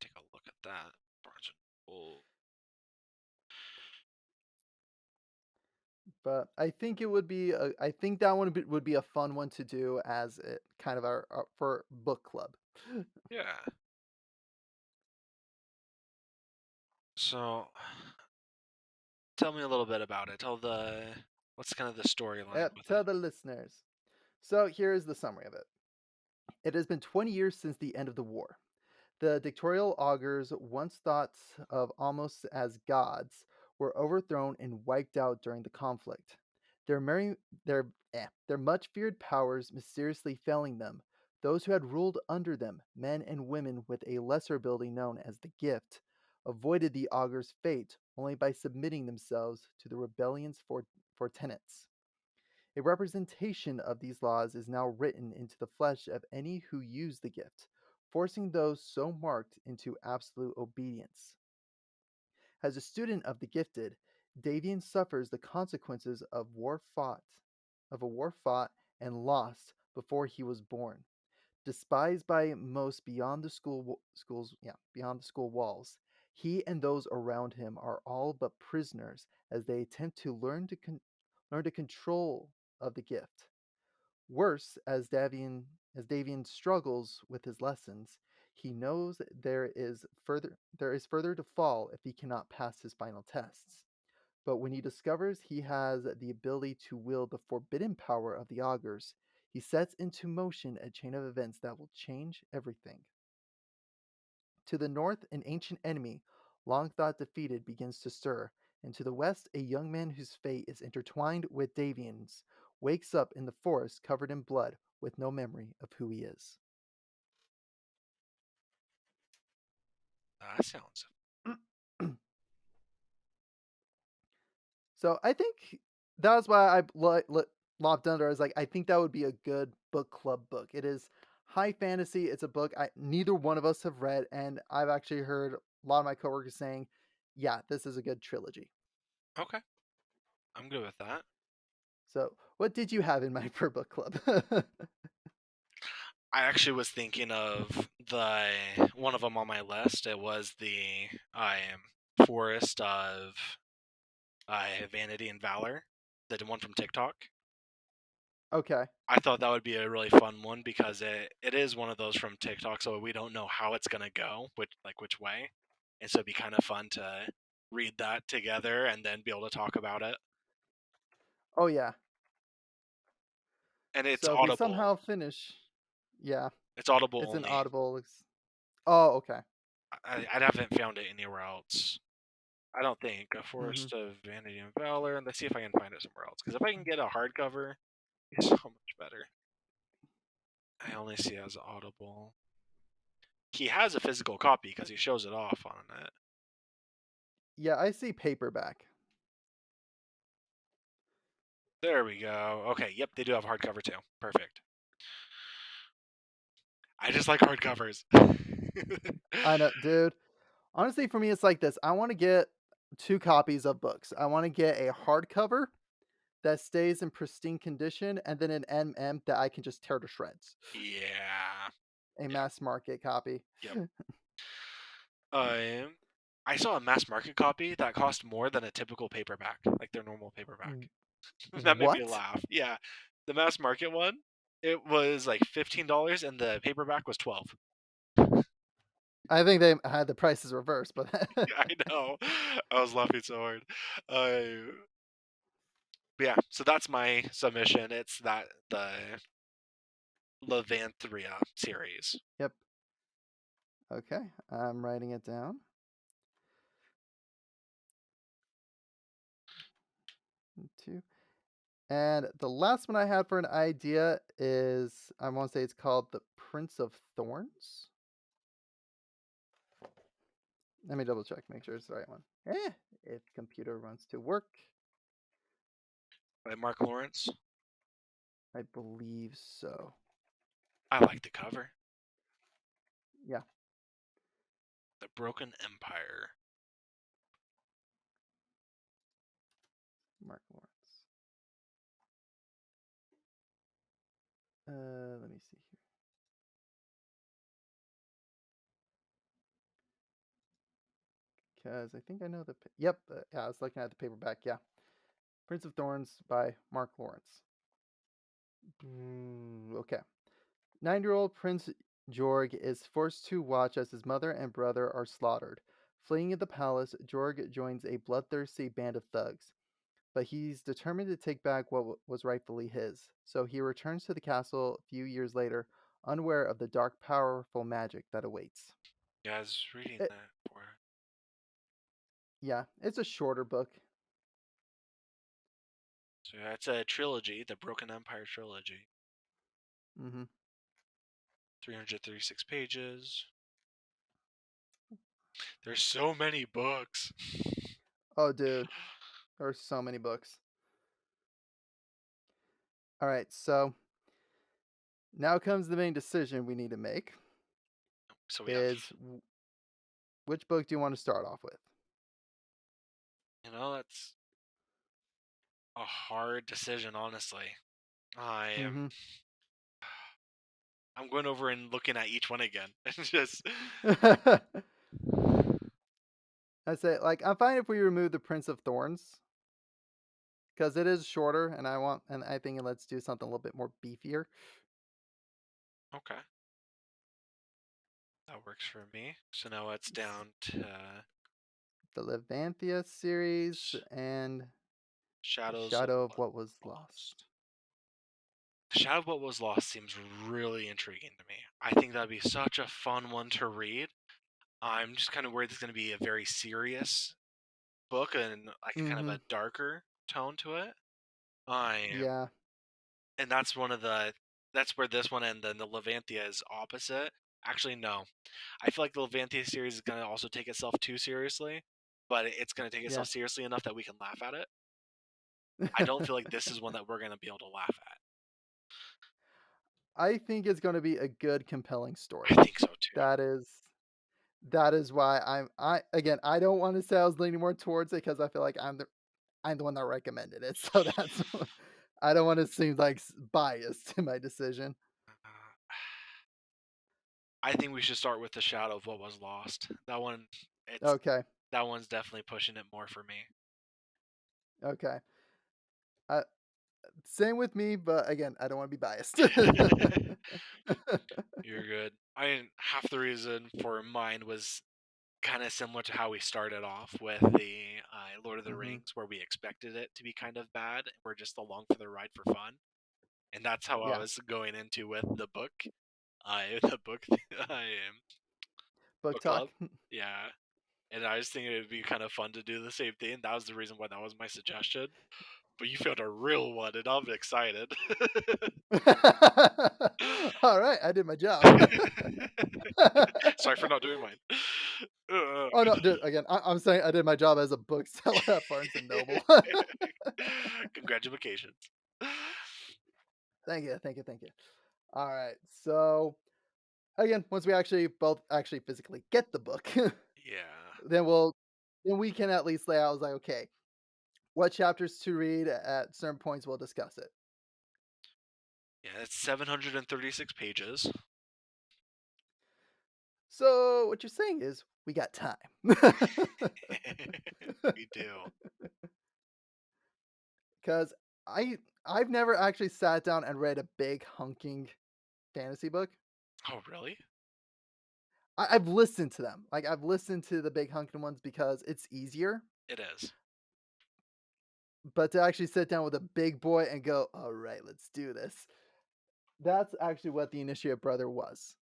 A: take a look at that. Barnes and Noble.
B: But I think it would be I think that one would be a fun one to do as it kind of our for book club.
A: Yeah. So, tell me a little bit about it. Tell the what's kind of the storyline with
B: Tell
A: it.
B: the listeners. So here is the summary of it. It has been 20 years since the end of the war. The dictatorial augurs, once thought of almost as gods, were overthrown and wiped out during the conflict. Their, merry, their much feared powers mysteriously failing them, those who had ruled under them, men and women with a lesser ability known as the gift, avoided the augur's fate only by submitting themselves to the rebellion's for tenets. A representation of these laws is now written into the flesh of any who use the gift, forcing those so marked into absolute obedience. As a student of the gifted, Davian suffers the consequences of a war fought and lost before he was born. Despised by most beyond the beyond the school walls, he and those around him are all but prisoners as they attempt to learn to control of the gift. Worse, as Davian struggles with his lessons, he knows there is further to fall if he cannot pass his final tests. But when he discovers he has the ability to wield the forbidden power of the augurs, he sets into motion a chain of events that will change everything. To the north, an ancient enemy, long thought defeated, begins to stir, and to the west, a young man whose fate is intertwined with Davian's wakes up in the forest covered in blood with no memory of who he is.
A: That sounds.
B: So I think that was why lopped under. I was like, I think that would be a good book club book. It is high fantasy. It's a book neither one of us have read, and I've actually heard a lot of my coworkers saying, "Yeah, this is a good trilogy."
A: Okay, I'm good with that.
B: So, what did you have in mind for book club?
A: I actually was thinking of the one of them on my list. It was the Forest of Vanity and Valor, the one from TikTok.
B: Okay.
A: I thought that would be a really fun one because it is one of those from TikTok, so we don't know how it's gonna go, which way, and so it'd be kind of fun to read that together and then be able to talk about it.
B: Oh, yeah.
A: And it's
B: So if we
A: Audible.
B: somehow finish, yeah,
A: It's Audible
B: it's an
A: only.
B: Audible. Oh, okay.
A: I haven't found it anywhere else. I don't think A
B: Hmm.
A: Forest of Vanity and Valor. And let's see if I can find it somewhere else. Because if I can get a hardcover, it's so much better. I only see it as Audible. He has a physical copy because he shows it off on it.
B: Yeah, I see paperback.
A: There we go. Okay, yep, they do have hardcover too. Perfect. I just like hardcovers.
B: I know, dude. Honestly, for me, it's like this. I want to get 2 copies of books. I want to get a hardcover that stays in pristine condition, and then an MM that I can just tear to shreds.
A: Yeah.
B: A
A: Yep.
B: mass market copy.
A: Yep. I saw a mass market copy that cost more than a typical paperback, like their normal paperback. That made me
B: What?
A: laugh. Yeah, the mass market one, it was like $15, and the paperback was 12.
B: I think they had the prices reversed, but
A: I know. I was laughing so hard. But yeah, so that's my submission. It's the Levanthria series.
B: yep. Okay, I'm writing it down. 2. And the last one I had for an idea is I want to say it's called The Prince of Thorns. Let me double check, make sure it's the right one. If computer wants to work,
A: By Mark Lawrence.
B: I believe so.
A: I like the cover.
B: Yeah,
A: The Broken Empire.
B: Mark Lawrence. Let me see here. Because I think I know the. Yep, yeah, I was looking at the paperback. Yeah, Prince of Thorns by Mark Lawrence. Okay. 9-year-old Prince Jorg is forced to watch as his mother and brother are slaughtered. Fleeing the palace, Jorg joins a bloodthirsty band of thugs, but he's determined to take back what was rightfully his. So he returns to the castle a few years later, unaware of the dark, powerful magic that awaits.
A: Yeah, I was reading
B: It,
A: that for.
B: yeah, it's a shorter book.
A: So that's a trilogy, the Broken Empire trilogy.
B: Hmm.
A: 336 pages. There's so many books.
B: Oh, dude, there are so many books. All right, so now comes the main decision we need to make
A: So we have,
B: is which book do you want to start off with?
A: that's a hard decision, honestly. I am.
B: Hmm.
A: I'm going over and looking at each one again. Just
B: I say, like, I'm fine if we remove the Prince of Thorns because it is shorter, and I think let's do something a little bit more beefier.
A: okay. That works for me. So now it's down to
B: The Levanthia series
A: Sh-
B: and the
A: Shadows of
B: Shadow of
A: What
B: What Was
A: Lost.
B: Lost.
A: The Shadow of What Was Lost seems really intriguing to me. I think that'd be such a fun one to read. I'm just kind of worried it's going to be a very serious book and like a kind of
B: Hmm.
A: a darker tone to it. I
B: Yeah.
A: and that's where this one and then the Levantia is opposite. Actually, no. I feel like the Levantia series is going to also take itself too seriously, but it's going to take
B: Yeah.
A: itself seriously enough that we can laugh at it. I don't feel like this is one that we're going to be able to laugh at.
B: I think it's going to be a good, compelling story.
A: I think so too.
B: That is that is why I again I don't want to say I was leaning more towards it because I feel like I'm the one that recommended it. So I don't want to seem like biased in my decision.
A: Uh, I think we should start with the Shadow of What Was Lost. That one, it's
B: Okay.
A: that one's definitely pushing it more for me.
B: Okay. Uh, Same with me, but again, I don't want to be biased.
A: You're good. I mean, half the reason for mine was kind of similar to how we started off with the Lord of the
B: hmm
A: Rings, where we expected it to be kind of bad. We're just along for the ride for fun, and that's how I
B: Yeah,
A: was going into with the book. The book, I am
B: book
A: book
B: talk.
A: club. Yeah, and I was thinking it'd be kind of fun to do the same thing. That was the reason why that was my suggestion. But you found a real one, and I'm excited.
B: All right, I did my job.
A: Sorry for not doing mine. Uh,
B: Oh no, dude. Again, I'm saying I did my job as a bookseller at Barnes and Noble.
A: Congratulations.
B: Thank you, thank you, thank you. All right, so again, once we actually both actually physically get the book,
A: Yeah.
B: then we'll then we can at least lay out. I was like, okay, what chapters to read at certain points. We'll discuss it.
A: Yeah, it's 736 pages.
B: So what you're saying is we got time.
A: We do.
B: Because I've never actually sat down and read a big hunking fantasy book.
A: Oh, really?
B: I've listened to them. Like I've listened to the big hunking ones because it's easier.
A: It is.
B: But to actually sit down with a big boy and go, all right, let's do this. That's actually what the Initiate Brother was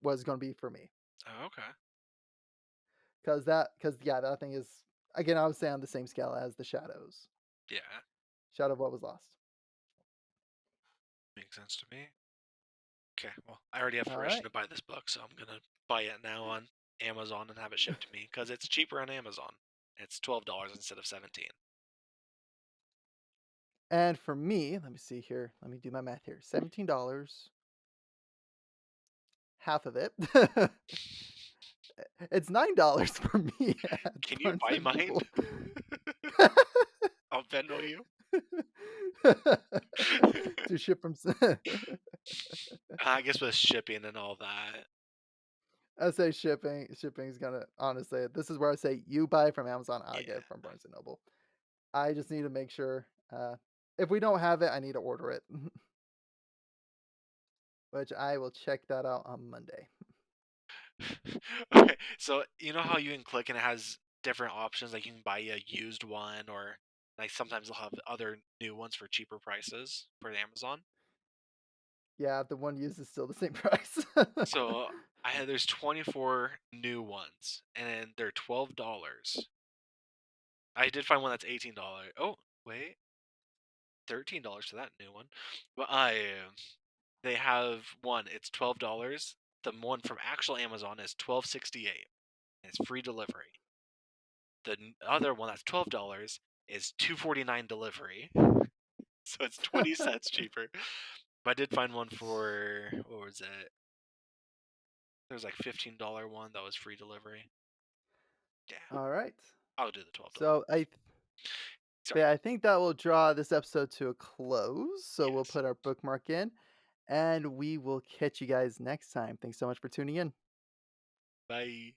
B: going to be for me.
A: Oh, okay.
B: Because yeah, that thing is again, I would say on the same scale as the Shadows.
A: Yeah,
B: Shadow of What Was Lost.
A: makes sense to me. Okay, well, I already have
B: All
A: permission
B: right.
A: to buy this book, so I'm gonna buy it now on Amazon and have it shipped to me because it's cheaper on Amazon. It's $12 instead of 17.
B: And for me, let me see here. Let me do my math here. $17, half of it. It's $9 for me at
A: Can you
B: Barnes
A: buy
B: and
A: mine?
B: Noble.
A: I'll Venmo you.
B: To ship from
A: I guess with shipping and all that.
B: I say shipping is gonna honestly, this is where I say you buy from Amazon, I'll get
A: Yeah.
B: it from Barnes& and Noble. I just need to make sure, if we don't have it, I need to order it, which I will check that out on Monday.
A: Okay, so you know how you can click and it has different options, like you can buy a used one, or like sometimes they'll have other new ones for cheaper prices for Amazon.
B: Yeah, the one used is still the same price.
A: So there's 24 new ones, and they're $12. I did find one that's $18. Oh, wait, $13 for that new one. But they have one. It's $12. The one from actual Amazon is 12.68. It's free delivery. The other one that's $12 is 2.49 delivery, so it's 20 cents cheaper. But I did find one for what was it? There was like $15 one that was free delivery. Yeah,
B: Alright.
A: I'll do the $12.
B: So,
A: Sorry.
B: yeah, I think that will draw this episode to a close, so we'll
A: Yes.
B: put our bookmark in, and we will catch you guys next time. Thanks so much for tuning in.
A: Bye.